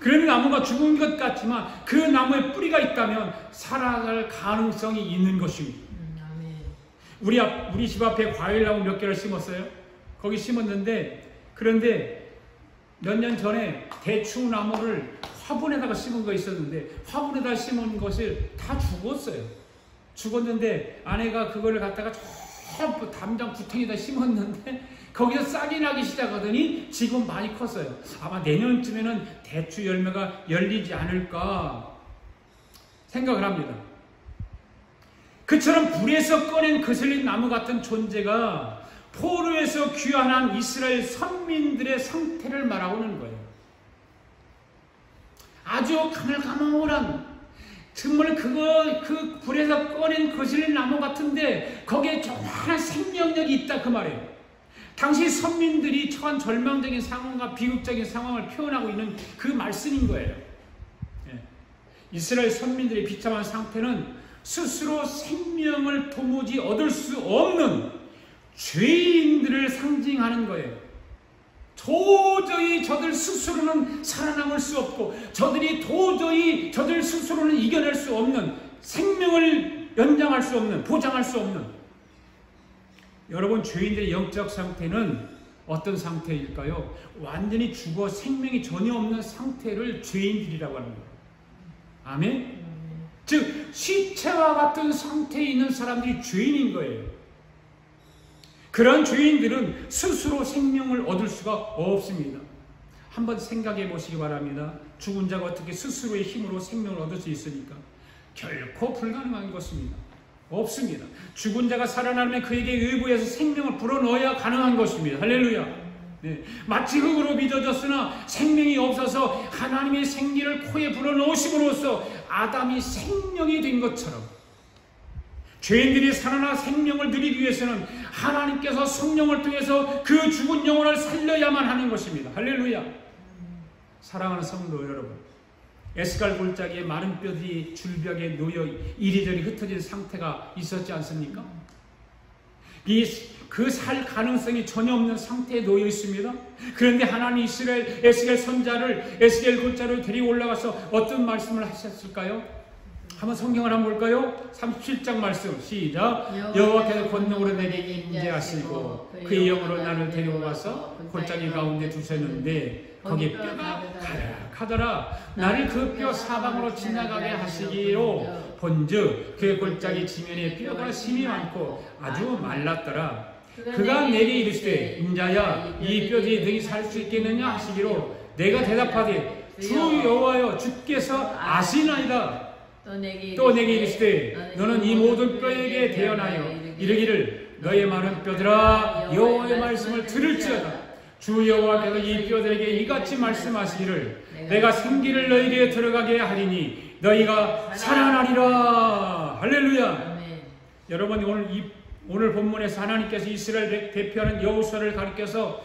그런 나무가 죽은 것 같지만 그 나무에 뿌리가 있다면 살아날 가능성이 있는 것입니다. 우리 집 앞에 과일나무 몇 개를 심었어요. 거기 심었는데, 그런데 몇 년 전에 대추나무를 화분에다가 심은 거 있었는데, 화분에다 심은 것을 다 죽었어요. 죽었는데 아내가 그거를 갖다가 전부 담장 구덩이에다 심었는데 거기서 싹이 나기 시작하더니 지금 많이 컸어요. 아마 내년쯤에는 대추 열매가 열리지 않을까 생각을 합니다. 그처럼 불에서 꺼낸 거슬린 나무 같은 존재가 포로에서 귀환한 이스라엘 선민들의 상태를 말하고 있는 거예요. 아주 가물가물한, 정말 그 불에서 꺼낸 거슬린 나무 같은데 거기에 조그마한 생명력이 있다 그 말이에요. 당시 선민들이 처한 절망적인 상황과 비극적인 상황을 표현하고 있는 그 말씀인 거예요. 이스라엘 선민들의 비참한 상태는 스스로 생명을 도무지 얻을 수 없는 죄인들을 상징하는 거예요. 도저히 저들 스스로는 살아남을 수 없고 저들이 도저히 저들 스스로는 이겨낼 수 없는, 생명을 연장할 수 없는, 보장할 수 없는, 여러분 죄인들의 영적 상태는 어떤 상태일까요? 완전히 죽어 생명이 전혀 없는 상태를 죄인들이라고 하는 거예요. 아멘? 즉 시체와 같은 상태에 있는 사람들이 죄인인 거예요. 그런 죄인들은 스스로 생명을 얻을 수가 없습니다. 한번 생각해 보시기 바랍니다. 죽은 자가 어떻게 스스로의 힘으로 생명을 얻을 수 있습니까? 결코 불가능한 것입니다. 없습니다. 죽은 자가 살아나면 그에게 의부에서 생명을 불어넣어야 가능한 것입니다. 할렐루야. 네. 마치 흙으로 빚어졌으나 생명이 없어서 하나님의 생기를 코에 불어넣으심으로써 아담이 생명이 된 것처럼 죄인들이 살아나 생명을 누리기 위해서는 하나님께서 성령을 통해서 그 죽은 영혼을 살려야만 하는 것입니다. 할렐루야. 사랑하는 성도 여러분, 에스갈 골짜기에 많은 뼈들이 줄벽에 놓여 이리저리 흩어진 상태가 있었지 않습니까? 그 살 가능성이 전혀 없는 상태에 놓여 있습니다. 그런데 하나님 에스겔 선자를 에스겔 골짜기로 데리고 올라가서 어떤 말씀을 하셨을까요? 한번 성경을 한번 볼까요? 37장 말씀 시작. 여호와께서 권능으로 내게 임재하시고 그의 영으로 나를 데리고 가서 골짜기 가운데 두셨는데 거기 뼈가 가득하더라. 나를 그 뼈 사방으로 지나가게 하시기로 본즉 그 골짜기 지면에 뼈가 심이 많고 아주 말랐더라. 그가 내게 이르시되 인자야 이 뼈들이 능히 살 수 있겠느냐 하시기로 내가 대답하되 주 여호와여 주께서 아시나이다. 또 내게 이르시되 너는 이 모든 뼈에게 대언하여 이르기를 너의 많은 뼈들아 여호와의 말씀을 들을지어다. 주 여호와께서 이 뼈들에게 이같이 말씀하시기를 내가 생기를 너희에게 들어가게 하리니 너희가 살아나리라. 할렐루야. 여러분 오늘 본문에서 하나님께서 이스라엘 대표하는 여호수아를 가리켜서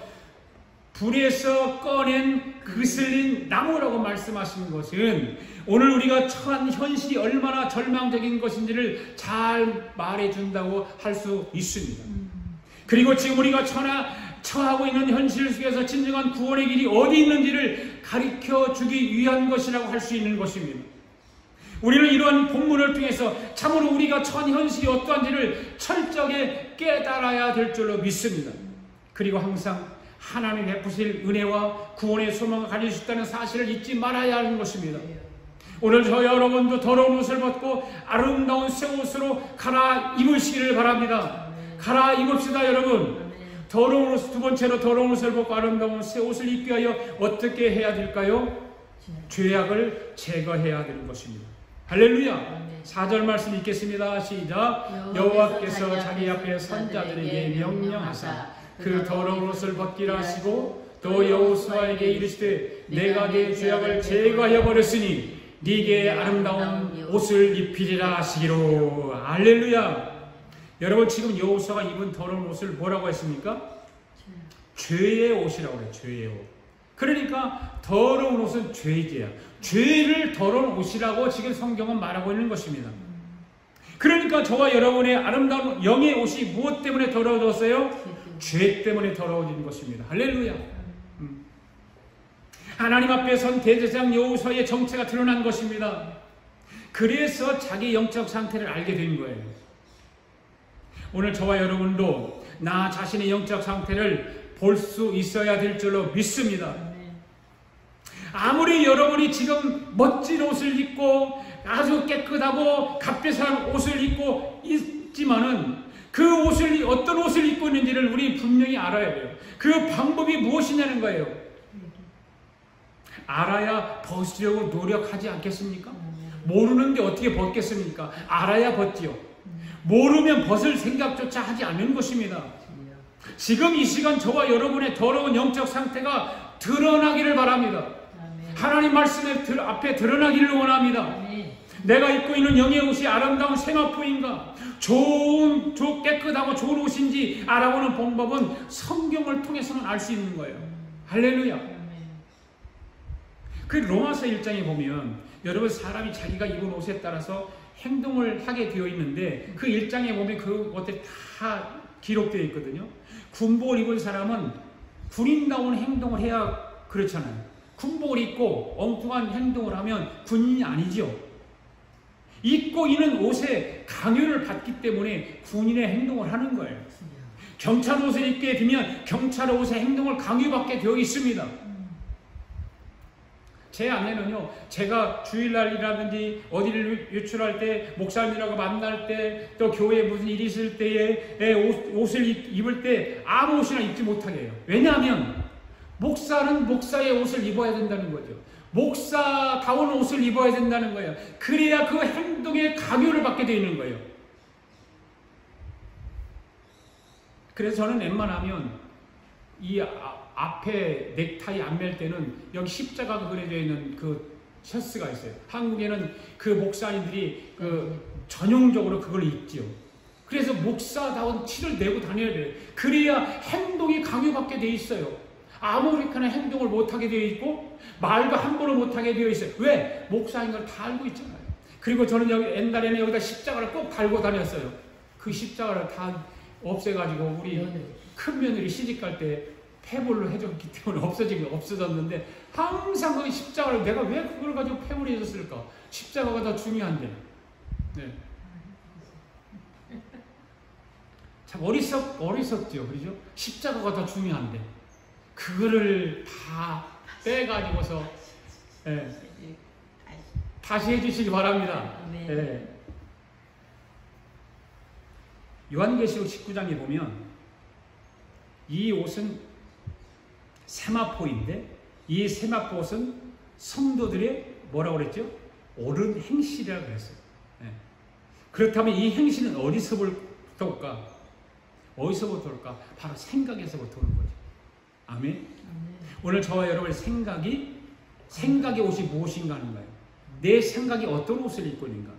불에서 꺼낸 그슬린 나무라고 말씀하시는 것은 오늘 우리가 처한 현실이 얼마나 절망적인 것인지를 잘 말해준다고 할 수 있습니다. 그리고 지금 우리가 처하고 있는 현실 속에서 진정한 구원의 길이 어디 있는지를 가르쳐주기 위한 것이라고 할 수 있는 것입니다. 우리는 이러한 본문을 통해서 참으로 우리가 처한 현실이 어떠한지를 철저하게 깨달아야 될 줄로 믿습니다. 그리고 항상 하나님이 베푸실 은혜와 구원의 소망을 가질 수 있다는 사실을 잊지 말아야 하는 것입니다. 오늘 저 여러분도 더러운 옷을 벗고 아름다운 새 옷으로 갈아입으시기를 바랍니다. 갈아입읍시다 여러분. 더러운 옷, 두 번째로 더러운 옷을 벗고 아름다운 새 옷을 입기 위하여 어떻게 해야 될까요? 죄악을 제거해야 되는 것입니다. 할렐루야. 4절 말씀 읽겠습니다. 시작. 여호와께서 자기 앞에 선자들에게 명령하사 그 더러운 옷을 벗기라 하시고 또 여호수아에게 이르시되 내가 네 죄악을 제거하여 버렸으니 네게 아름다운 옷을 입히리라 하시기로. 할렐루야. 여러분 지금 여호수아가 입은 더러운 옷을 뭐라고 했습니까? 죄의 옷이라고 해요. 죄의 옷. 그러니까 더러운 옷은 죄이지야. 죄를 더러운 옷이라고 지금 성경은 말하고 있는 것입니다. 그러니까 저와 여러분의 아름다운 영의 옷이 무엇 때문에 더러워졌어요? 죄 때문에 더러워진 것입니다. 할렐루야. 하나님 앞에 선 대제사장 여호수아의 정체가 드러난 것입니다. 그래서 자기 영적 상태를 알게 된 거예요. 오늘 저와 여러분도 나 자신의 영적 상태를 볼 수 있어야 될 줄로 믿습니다. 아무리 여러분이 지금 멋진 옷을 입고 아주 깨끗하고 값비싼 옷을 입고 있지만은 그 옷을 어떤 옷을 입고 있는지를 우리 분명히 알아야 돼요. 그 방법이 무엇이냐는 거예요. 알아야 벗으려고 노력하지 않겠습니까? 모르는데 어떻게 벗겠습니까? 알아야 벗지요. 모르면 벗을 생각조차 하지 않는 것입니다. 지금 이 시간 저와 여러분의 더러운 영적 상태가 드러나기를 바랍니다. 하나님 말씀 앞에 드러나기를 원합니다. 내가 입고 있는 영의 옷이 아름다운 세마포인가, 깨끗하고 좋은 옷인지 알아보는 방법은 성경을 통해서는 알 수 있는 거예요. 할렐루야. 그 로마서 1장에 보면 여러분 사람이 자기가 입은 옷에 따라서 행동을 하게 되어 있는데 그 1장에 보면 그 옷에 다 기록되어 있거든요. 군복을 입은 사람은 군인다운 행동을 해야 그렇잖아요. 군복을 입고 엉뚱한 행동을 하면 군인이 아니죠. 입고 있는 옷에 강요를 받기 때문에 군인의 행동을 하는 거예요. 경찰 옷을 입게 되면 경찰 옷의 행동을 강요받게 되어 있습니다. 제 아내는요, 제가 주일날이라든지 어디를 유출할 때, 목사님하고 만날 때, 또 교회에 무슨 일이 있을 때에 옷을 입을 때 아무 옷이나 입지 못하게 해요. 왜냐하면 목사는 목사의 옷을 입어야 된다는 거죠. 목사다운 옷을 입어야 된다는 거예요. 그래야 그 행동에 강요를 받게 되어 있는 거예요. 그래서 저는 웬만하면 이 앞에 넥타이 안 맬 때는 여기 십자가가 그려져 있는 그 셔츠가 있어요. 한국에는 그 목사님들이 전용적으로 그걸 입지요. 그래서 목사다운 티를 내고 다녀야 돼요. 그래야 행동이 강요받게 돼 있어요. 아무렇게나 행동을 못하게 되어 있고 말도 함부로 못하게 되어 있어요. 왜? 목사인 걸 다 알고 있잖아요. 그리고 저는 옛날에는 여기다 십자가를 꼭 달고 다녔어요. 그 십자가를 다 없애가지고 우리 큰 며느리 시집갈 때 폐물로 해줬기 때문에 없어졌는데 항상 그 십자가를 내가 왜 그걸 가지고 폐물을 해줬을까? 십자가가 더 중요한데. 네. 참 어리석죠, 그죠? 십자가가 더 중요한데 그거를 다 빼가지고서 다시 해주시기 바랍니다. 네. 요한계시록 19장에 보면 이 옷은 세마포인데 이 세마포 옷은 성도들의 뭐라고 그랬죠? 옳은 행실이라고 그랬어요. 그렇다면 이 행실은 어디서부터 올까? 어디서부터 올까? 바로 생각에서부터 오는 거죠. 아멘. 오늘 저와 여러분의 생각의 옷이 무엇인가 하는 거예요. 내 생각이 어떤 옷을 입고 있는가?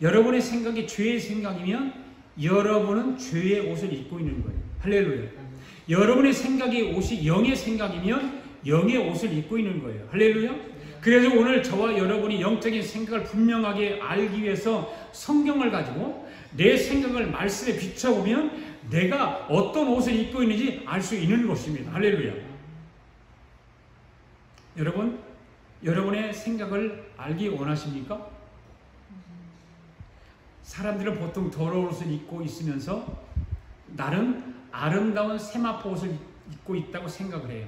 여러분의 생각이 죄의 생각이면 여러분은 죄의 옷을 입고 있는 거예요. 할렐루야. 여러분의 생각이 옷이 영의 생각이면 영의 옷을 입고 있는 거예요. 할렐루야. 그래서 오늘 저와 여러분이 영적인 생각을 분명하게 알기 위해서 성경을 가지고 내 생각을 말씀에 비춰보면 내가 어떤 옷을 입고 있는지 알 수 있는 것입니다. 할렐루야. 여러분, 여러분의 생각을 알기 원하십니까? 사람들은 보통 더러운 옷을 입고 있으면서 나름 아름다운 세마포 옷을 입고 있다고 생각을 해요.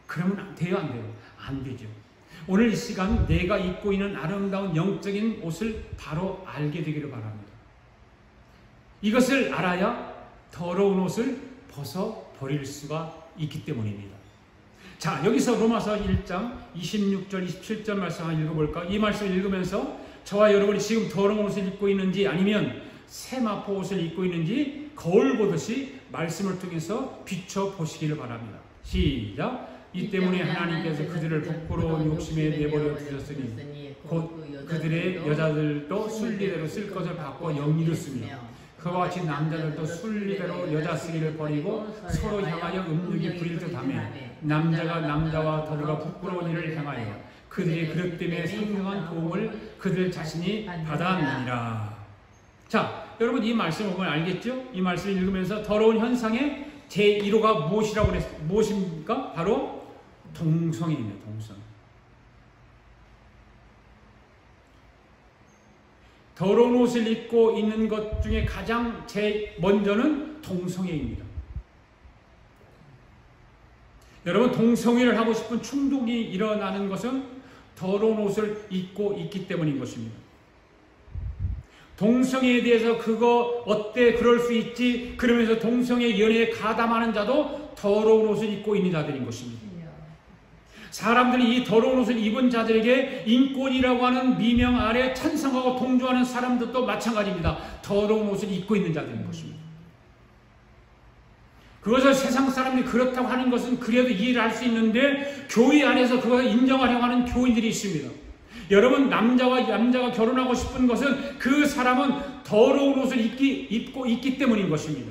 그러면 돼요, 안 돼요? 안 되죠. 오늘 이 시간 내가 입고 있는 아름다운 영적인 옷을 바로 알게 되기를 바랍니다. 이것을 알아야 더러운 옷을 벗어버릴 수가 있기 때문입니다. 자, 여기서 로마서 1장 26절 27절 말씀 한번 읽어볼까? 이 말씀을 읽으면서 저와 여러분이 지금 더러운 옷을 입고 있는지 아니면 세마포 옷을 입고 있는지 거울 보듯이 말씀을 통해서 비춰보시기를 바랍니다. 시작! 이 때문에 하나님께서 그들을 부끄러운 욕심에 내버려 두셨으니 곧 그들의 여자들도 순리대로 쓸 것을 바꿔 영리로 쓰며 그와 같이 남자들도 순리대로 여자 쓰기를 버리고 서로 향하여 음욕이 부릴 듯하며 남자가 남자와 더불어 부끄러운 일을 행하여 그들이 그릇 때문에 상당한 도움을 그들 자신이 받아느니라. 자, 여러분 이 말씀을 보면 알겠죠? 이 말씀을 읽으면서 더러운 현상의 제1호가 무엇입니까? 바로 동성애입니다. 동성. 더러운 옷을 입고 있는 것 중에 가장 먼저는 동성애입니다. 여러분 동성애를 하고 싶은 충동이 일어나는 것은 더러운 옷을 입고 있기 때문인 것입니다. 동성애에 대해서 그거 어때 그럴 수 있지 그러면서 동성애 연애에 가담하는 자도 더러운 옷을 입고 있는 자들인 것입니다. 사람들이 이 더러운 옷을 입은 자들에게 인권이라고 하는 미명 아래 찬성하고 동조하는 사람들도 마찬가지입니다. 더러운 옷을 입고 있는 자들인 것입니다. 그것을 세상 사람들이 그렇다고 하는 것은 그래도 이해를 할 수 있는데 교회 안에서 그것을 인정하려고 하는 교인들이 있습니다. 여러분 남자와 남자가 결혼하고 싶은 것은 그 사람은 더러운 옷을 입고 있기 때문인 것입니다.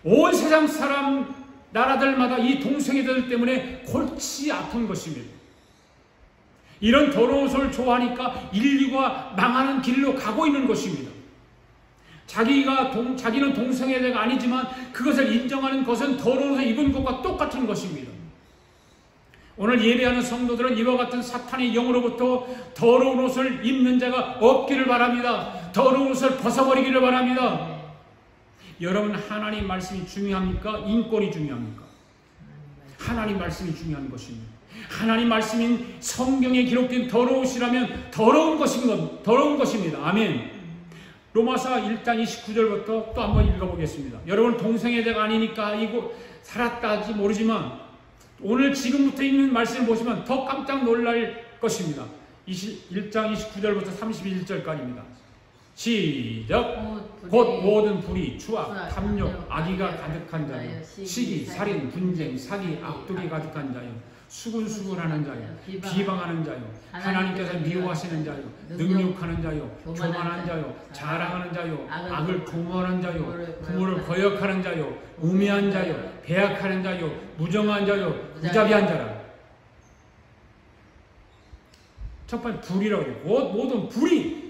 온 세상 사람 나라들마다 이 동성애들 때문에 골치 아픈 것입니다. 이런 더러운 옷을 좋아하니까 인류가 망하는 길로 가고 있는 것입니다. 자기는 동성애자가 아니지만 그것을 인정하는 것은 더러운 옷을 입은 것과 똑같은 것입니다. 오늘 예배하는 성도들은 이와 같은 사탄의 영으로부터 더러운 옷을 입는 자가 없기를 바랍니다. 더러운 옷을 벗어버리기를 바랍니다. 여러분 하나님 말씀이 중요합니까? 인권이 중요합니까? 하나님 말씀이 중요한 것입니다. 하나님 말씀인 성경에 기록된 더러우시라면 더러운 것입니다. 아멘. 로마서 1장 29절부터 또 한번 읽어보겠습니다. 여러분 동성애자가 아니니까 이거 살았다 하지 모르지만 오늘 지금부터 읽는 말씀을 보시면 더 깜짝 놀랄 것입니다. 1장 29절부터 31절까지입니다. 시작. 곧 모든 불의, 추악, 탐욕, 악의가 가득한 자요, 시기, 살인, 분쟁, 사기, 악독이 가득한 자요, 수군수군하는 자요, 비방하는 자요, 하나님께서 미워하시는 자요, 능욕하는 자요, 교만한 자요, 자랑하는 자요, 악을 도모하는 자요, 부모를 거역하는 자요, 우매한 자요, 배약하는 자요, 무정한 자요, 무자비한 자라. 첫 번째 불이라고 해요. 곧 모든 불의.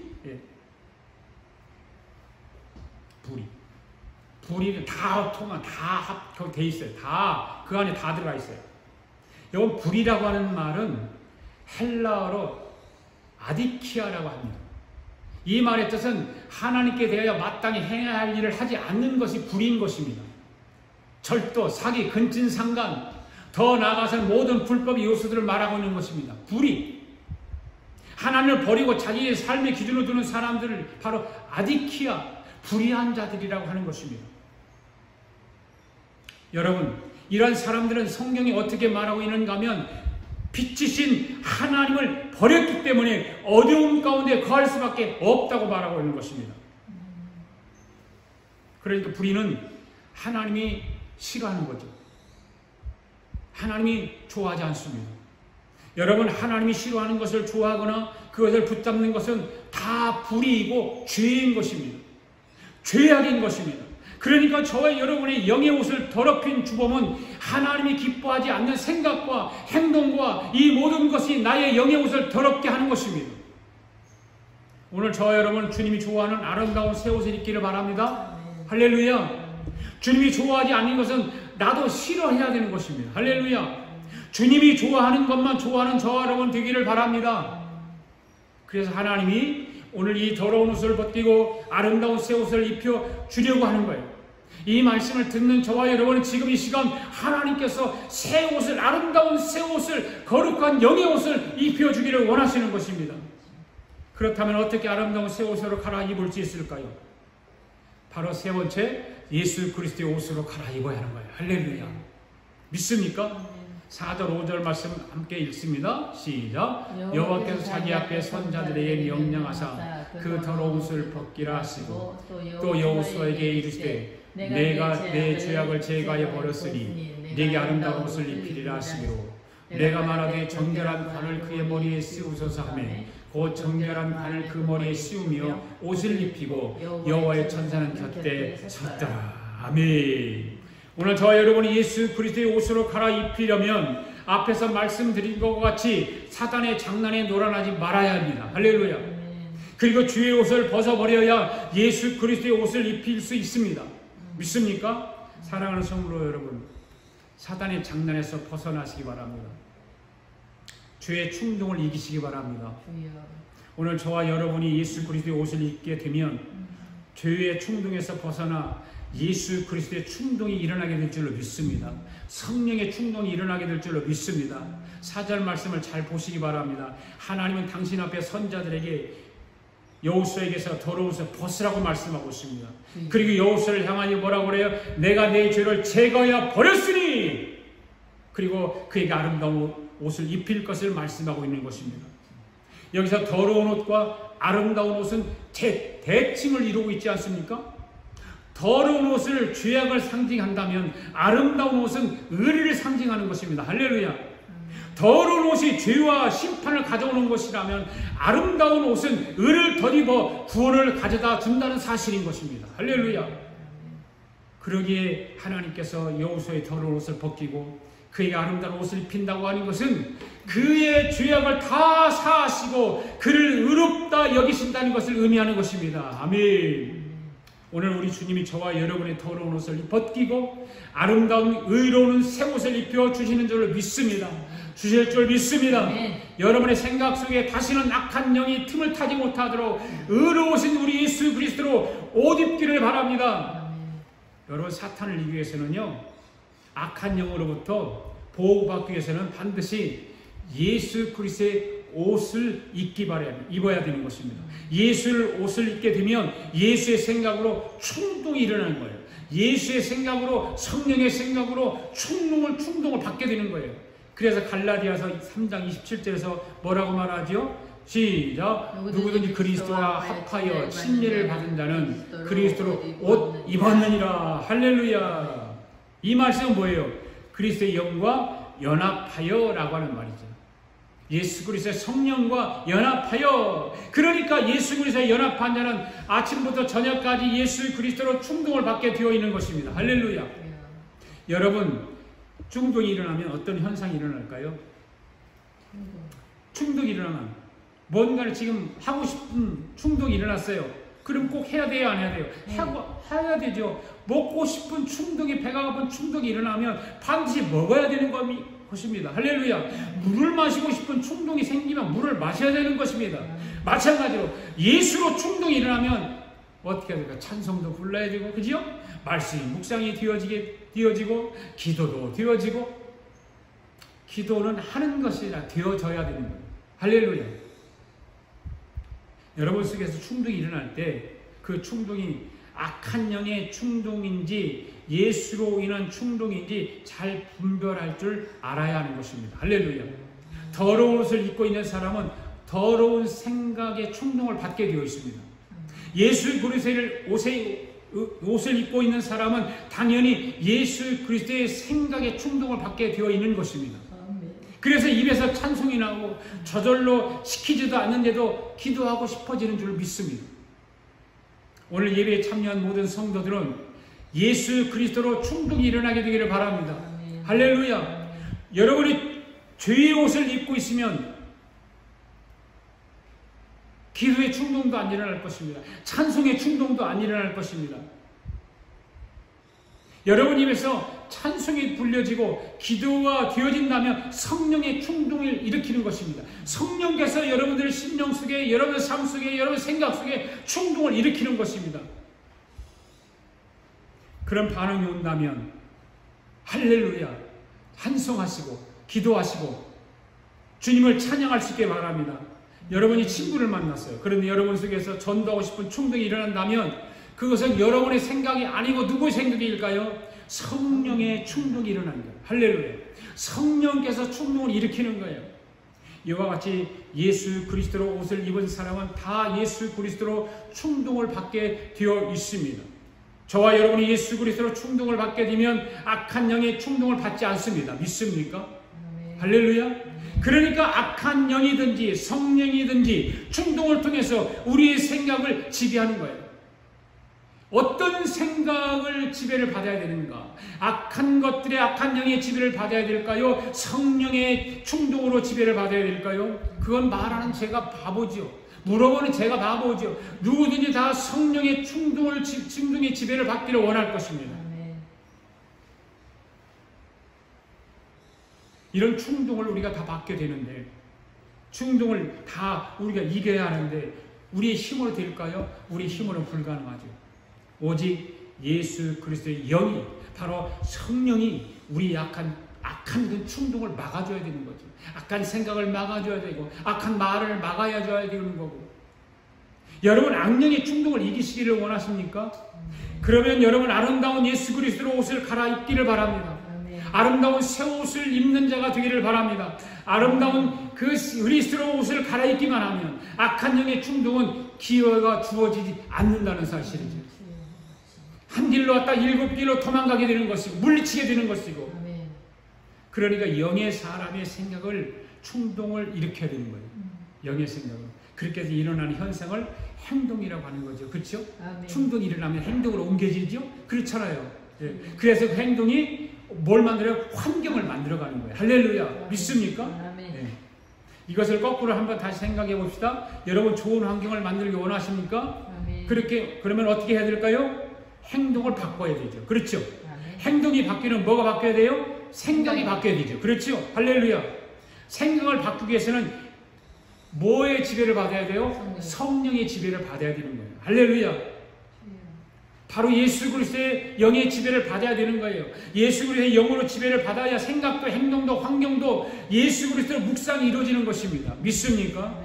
불의는 다 합돼 있어요. 다 그 안에 다 들어가 있어요. 이건 불이라고 하는 말은 헬라어로 아디키아라고 합니다. 이 말의 뜻은 하나님께 대하여 마땅히 행해야 할 일을 하지 않는 것이 불인 것입니다. 절도, 사기, 근친상간, 더 나아가서는 모든 불법의 요소들을 말하고 있는 것입니다. 불의. 하나님을 버리고 자기의 삶의 기준으로 두는 사람들을 바로 아디키아, 불의한 자들이라고 하는 것입니다. 여러분, 이런 사람들은 성경이 어떻게 말하고 있는가 하면 빛이신 하나님을 버렸기 때문에 어려움 가운데 거할 수밖에 없다고 말하고 있는 것입니다. 그러니까 불의는 하나님이 싫어하는 거죠. 하나님이 좋아하지 않습니다. 여러분, 하나님이 싫어하는 것을 좋아하거나 그것을 붙잡는 것은 다 불의이고 죄인 것입니다. 죄악인 것입니다. 그러니까 저와 여러분의 영의 옷을 더럽힌 주범은 하나님이 기뻐하지 않는 생각과 행동과 이 모든 것이 나의 영의 옷을 더럽게 하는 것입니다. 오늘 저와 여러분 주님이 좋아하는 아름다운 새 옷을 입기를 바랍니다. 할렐루야. 주님이 좋아하지 않는 것은 나도 싫어해야 되는 것입니다. 할렐루야. 주님이 좋아하는 것만 좋아하는 저와 여러분 되기를 바랍니다. 그래서 하나님이 오늘 이 더러운 옷을 벗기고 아름다운 새 옷을 입혀 주려고 하는 거예요. 이 말씀을 듣는 저와 여러분은 지금 이 시간 하나님께서 새 옷을, 아름다운 새 옷을, 거룩한 영의 옷을 입혀 주기를 원하시는 것입니다. 그렇다면 어떻게 아름다운 새 옷으로 갈아입을 수 있을까요? 바로 세 번째, 예수 그리스도의 옷으로 갈아입어야 하는 거예요. 할렐루야. 믿습니까? 4절 5절 말씀 함께 읽습니다. 시작. 여호와께서 자기 앞에 선자들에게 명령하사 그 더러운 옷을 벗기라 하시고 또 여호수아에게 이르시되 내가 내 죄악을 제거하여 버렸으니 내게 아름다운 옷을 입히리라 하시기로 내가 말하되 정결한 관을 그의 머리에 씌우소서 하매 곧 정결한 관을 그 머리에 씌우며 옷을 입히고 여호와의 천사는 곁에 섰더라. 아멘. 오늘 저와 여러분이 예수 그리스도의 옷으로 갈아입히려면 앞에서 말씀드린 것과 같이 사단의 장난에 놀아나지 말아야 합니다. 할렐루야. 그리고 주의 옷을 벗어버려야 예수 그리스도의 옷을 입힐 수 있습니다. 믿습니까? 사랑하는 성도 여러분, 사단의 장난에서 벗어나시기 바랍니다. 죄의 충동을 이기시기 바랍니다. 오늘 저와 여러분이 예수 그리스도의 옷을 입게 되면 죄의 충동에서 벗어나 예수 그리스도의 충동이 일어나게 될 줄로 믿습니다. 성령의 충동이 일어나게 될 줄로 믿습니다. 4절 말씀을 잘 보시기 바랍니다. 하나님은 당신 앞에 선자들에게 여호수아에게서 더러운 옷을 벗으라고 말씀하고 있습니다. 그리고 여호수아를 향하여 뭐라고 그래요? 내가 내 죄를 제거하여 버렸으니, 그리고 그에게 아름다운 옷을 입힐 것을 말씀하고 있는 것입니다. 여기서 더러운 옷과 아름다운 옷은 대칭을 이루고 있지 않습니까? 더러운 옷을 죄악을 상징한다면 아름다운 옷은 의를 상징하는 것입니다. 할렐루야. 더러운 옷이 죄와 심판을 가져오는 것이라면 아름다운 옷은 의를 덧입어 구원을 가져다 준다는 사실인 것입니다. 할렐루야. 그러기에 하나님께서 여호수아의 더러운 옷을 벗기고 그에게 아름다운 옷을 입힌다고 하는 것은 그의 죄악을 다 사하시고 그를 의롭다 여기신다는 것을 의미하는 것입니다. 아멘. 오늘 우리 주님이 저와 여러분의 더러운 옷을 벗기고 아름다운 의로운 새 옷을 입혀 주시는 줄로 믿습니다. 주실 줄 믿습니다. 여러분의 생각 속에 다시는 악한 영이 틈을 타지 못하도록 의로우신 우리 예수 그리스도로 옷 입기를 바랍니다. 여러분, 사탄을 이기기 위해서는요, 악한 영으로부터 보호받기 위해서는 반드시 예수 그리스도의 옷을 입어야 되는 것입니다. 예수의 옷을 입게 되면 예수의 생각으로 충동이 일어나는 거예요. 예수의 생각으로, 성령의 생각으로 충동을 받게 되는 거예요. 그래서 갈라디아서 3장 27절에서 뭐라고 말하죠? 시작. 누구든지 그리스도와 합하여 침례를 받은 자는 그리스도로 옷 입었느니라. 할렐루야. 이 말씀은 뭐예요? 그리스도의 영과 연합하여 라고 하는 말이죠. 예수 그리스도의 성령과 연합하여. 그러니까 예수 그리스도의 연합한 자는 아침부터 저녁까지 예수 그리스도로 충동을 받게 되어 있는 것입니다. 할렐루야. 여러분, 충동이 일어나면 어떤 현상이 일어날까요? 충동이 일어나면 뭔가를 지금 하고 싶은 충동이 일어났어요. 그럼 꼭 해야 돼요? 안 해야 돼요? 해야 되죠. 먹고 싶은 충동이, 배가 고픈 충동이 일어나면 반드시 먹어야 되는 것입니다. 할렐루야. 물을 마시고 싶은 충동이 생기면 물을 마셔야 되는 것입니다. 마찬가지로 예수로 충동이 일어나면 어떻게 해야 될까? 찬송도 불러야 되고, 그죠? 말씀이 묵상이 되어지고, 기도도 되어지고, 기도는 하는 것이라 되어져야 되는 거예요. 할렐루야. 여러분 속에서 충동이 일어날 때 그 충동이 악한 영의 충동인지 예수로 인한 충동인지 잘 분별할 줄 알아야 하는 것입니다. 할렐루야. 더러운 옷을 입고 있는 사람은 더러운 생각의 충동을 받게 되어 있습니다. 예수 그리스도의 옷을 입고 있는 사람은 당연히 예수 그리스도의 생각의 충동을 받게 되어 있는 것입니다. 그래서 입에서 찬송이 나오고 저절로 시키지도 않는데도 기도하고 싶어지는 줄 믿습니다. 오늘 예배에 참여한 모든 성도들은 예수 그리스도로 충동이 일어나게 되기를 바랍니다. 할렐루야. 여러분이 죄의 옷을 입고 있으면 기도의 충동도 안 일어날 것입니다. 찬송의 충동도 안 일어날 것입니다. 여러분 입에서 찬송이 불려지고 기도가 되어진다면 성령의 충동을 일으키는 것입니다. 성령께서 여러분들의 심령 속에, 여러분의 삶 속에, 여러분의 생각 속에 충동을 일으키는 것입니다. 그런 반응이 온다면 할렐루야 찬송하시고 기도하시고 주님을 찬양할 수 있게 바랍니다. 여러분이 친구를 만났어요. 그런데 여러분 속에서 전도하고 싶은 충동이 일어난다면 그것은 여러분의 생각이 아니고 누구의 생각일까요? 성령의 충동이 일어나는 거예요. 할렐루야. 성령께서 충동을 일으키는 거예요. 이와 같이 예수 그리스도로 옷을 입은 사람은 다 예수 그리스도로 충동을 받게 되어 있습니다. 저와 여러분이 예수 그리스도로 충동을 받게 되면 악한 영의 충동을 받지 않습니다. 믿습니까? 할렐루야. 그러니까 악한 영이든지 성령이든지 충동을 통해서 우리의 생각을 지배하는 거예요. 어떤 생각을 지배를 받아야 되는가? 악한 것들의 악한 영의 지배를 받아야 될까요? 성령의 충동으로 지배를 받아야 될까요? 그건 말하는 제가 바보죠. 물어보는 제가 바보죠. 누구든지 다 성령의 충동의 지배를 받기를 원할 것입니다. 이런 충동을 우리가 다 받게 되는데, 충동을 다 우리가 이겨야 하는데 우리의 힘으로 될까요? 우리의 힘으로는 불가능하죠. 오직 예수 그리스도의 영이, 바로 성령이 우리 악한 그 충동을 막아줘야 되는 거죠. 악한 생각을 막아줘야 되고 악한 말을 막아야 되는 거고. 여러분, 악령의 충동을 이기시기를 원하십니까? 그러면 여러분 아름다운 예수 그리스도로 옷을 갈아입기를 바랍니다. 아름다운 새 옷을 입는 자가 되기를 바랍니다. 아름다운 그 그리스도로 옷을 갈아입기만 하면 악한 영의 충동은 기회가 주어지지 않는다는 사실이죠. 한 길로 왔다 7길로 도망가게 되는 것이고 물리치게 되는 것이고. 그러니까 영의 사람의 생각을, 충동을 일으켜야 되는 거예요. 영의 생각을. 그렇게 해서 일어나는 현상을 행동이라고 하는 거죠. 그렇죠? 충동이 일어나면 행동으로 옮겨지죠? 그렇잖아요. 예. 그래서 그 행동이 뭘 만들어요? 환경을 만들어가는 거예요. 할렐루야. 믿습니까? 예. 이것을 거꾸로 한번 다시 생각해 봅시다. 여러분 좋은 환경을 만들기 원하십니까? 그러면 어떻게 해야 될까요? 행동을 바꿔야 되죠. 그렇죠? 행동이 바뀌면 뭐가 바뀌어야 돼요? 생각이 바뀌어야 되죠. 그렇죠? 할렐루야. 생각을 바꾸기 위해서는 뭐의 지배를 받아야 돼요? 성령의 지배를 받아야 되는 거예요. 할렐루야. 바로 예수 그리스도의 영의 지배를 받아야 되는 거예요. 예수 그리스도의 영으로 지배를 받아야 생각도 행동도 환경도 예수 그리스도의 묵상이 이루어지는 것입니다. 믿습니까?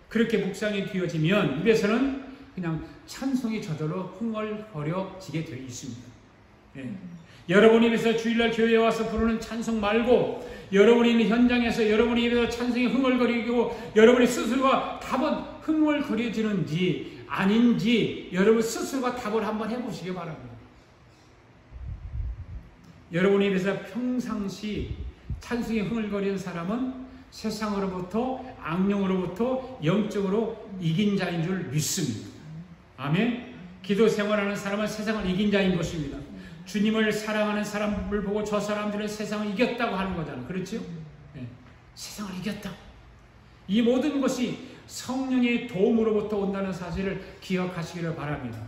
그렇게 묵상이 되어지면 입에서는 그냥 찬송이 저절로 흥얼거려지게 되어 있습니다. 예. 여러분이 입에서 주일날 교회에 와서 부르는 찬송 말고 여러분이 있는 현장에서 여러분이 입에서 찬송이 흥얼거리고 여러분이 스스로가 답은 흥얼거려지는지 아닌지 여러분 스스로가 답을 한번 해보시기 바랍니다. 여러분이 입에서 평상시 찬송이 흥얼거리는 사람은 세상으로부터 악령으로부터 영적으로 이긴 자인 줄 믿습니다. 아멘. 기도 생활하는 사람은 세상을 이긴 자인 것입니다. 주님을 사랑하는 사람을 보고 저 사람들은 세상을 이겼다고 하는 거잖아요. 그렇죠? 네. 세상을 이겼다. 이 모든 것이 성령의 도움으로부터 온다는 사실을 기억하시기를 바랍니다.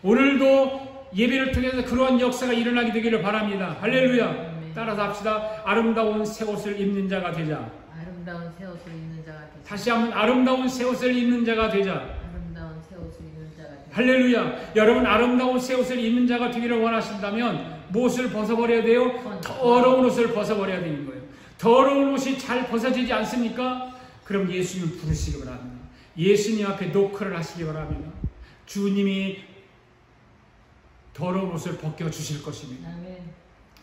오늘도 예배를 통해서 그러한 역사가 일어나게 되기를 바랍니다. 할렐루야. 따라서 합시다. 아름다운 새 옷을 입는 자가 되자. 아름다운 새 옷을 입는 자가 되자. 다시 한번 아름다운 새 옷을 입는 자가 되자. 아름다운 새 옷을 입는 자가 되자. 할렐루야. 여러분 아름다운 새 옷을 입는 자가 되기를 원하신다면 무엇을 벗어버려야 돼요? 더러운 옷을 벗어버려야 되는 거예요. 더러운 옷이 잘 벗어지지 않습니까? 그럼 예수님을 부르시기 바랍니다. 예수님 앞에 노크를 하시기 바랍니다. 주님이 더러운 옷을 벗겨주실 것입니다. 아멘.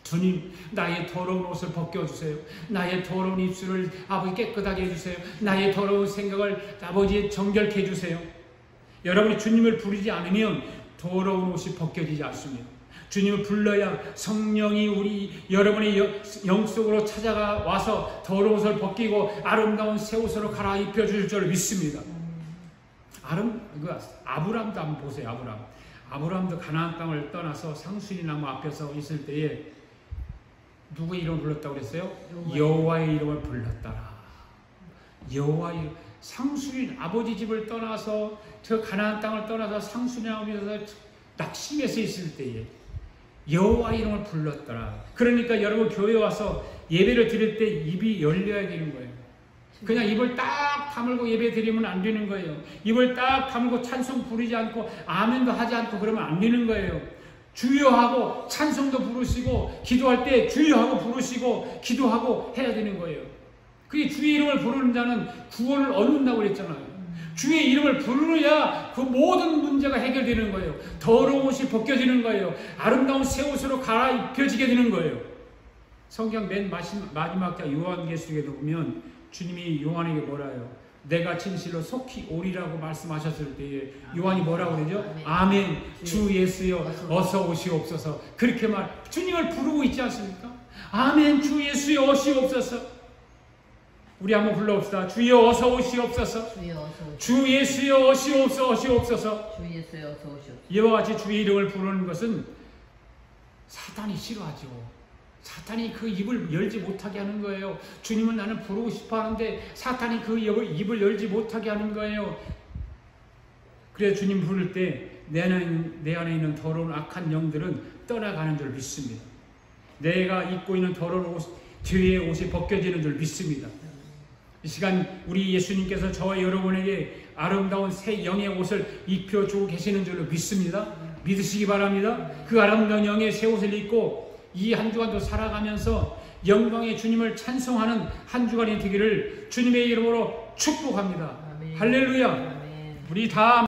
주님, 나의 더러운 옷을 벗겨주세요. 나의 더러운 입술을 아버지 깨끗하게 해주세요. 나의 더러운 생각을 아버지 정결케 해주세요. 여러분이 주님을 부르지 않으면 더러운 옷이 벗겨지지 않습니다. 주님을 불러야 성령이 여러분의 영 속으로 찾아가 와서 더러운 옷을 벗기고 아름다운 새 옷으로 갈아입혀 주실 줄 믿습니다. 아브람도 한번 보세요. 아브람도 가나안 땅을 떠나서 상수리 나무 앞에서 있을 때에 누구의 이름을 불렀다고 그랬어요? 여호와의 이름을 불렀더라. 여호와의 상수리 아버지 집을 떠나서 저 가나안 땅을 떠나서 상수리 나무에서 낙심해서 있을 때에 여호와의 이름을 불렀더라. 그러니까 여러분 교회에 와서 예배를 드릴 때 입이 열려야 되는 거예요. 그냥 입을 딱 다물고 예배 드리면 안 되는 거예요. 입을 딱 다물고 찬송 부르지 않고 아멘도 하지 않고 그러면 안 되는 거예요. 주여하고 찬송도 부르시고 기도할 때 주여하고 부르시고 기도하고 해야 되는 거예요. 그게 주의 이름을 부르는 자는 구원을 얻는다고 그랬잖아요. 주의 이름을 부르야 그 모든 문제가 해결되는 거예요. 더러운 옷이 벗겨지는 거예요. 아름다운 새 옷으로 갈아입혀지게 되는 거예요. 성경 맨 마지막 자 요한계시록에 보면 주님이 요한에게 뭐라 해요? 내가 진실로 속히 오리라고 말씀하셨을 때에 요한이 뭐라고 그러죠? 아멘. 주 예수여 어서 오시옵소서. 그렇게 주님을 부르고 있지 않습니까? 아멘. 주 예수여 오시옵소서. 우리 한번 불러봅시다. 주여 어서 오시옵소서. 주여 어서 오시옵소서. 주 예수여 오시옵소서. 주 예수여 어서 오시옵소서. 이와 같이 주의 이름을 부르는 것은 사탄이 싫어하죠. 사탄이 그 입을 열지 못하게 하는 거예요. 주님은 나는 부르고 싶어 하는데 사탄이 그 입을 열지 못하게 하는 거예요. 그래서 주님 부를 때 내 안에 있는 더러운 악한 영들은 떠나가는 줄 믿습니다. 내가 입고 있는 더러운 옷, 죄의 옷이 벗겨지는 줄 믿습니다. 이 시간 우리 예수님께서 저와 여러분에게 아름다운 새 영의 옷을 입혀주고 계시는 줄로 믿습니다. 믿으시기 바랍니다. 그 아름다운 영의 새 옷을 입고 이 한 주간도 살아가면서 영광의 주님을 찬송하는 한 주간이 되기를 주님의 이름으로 축복합니다. 아멘. 할렐루야. 아멘. 우리 다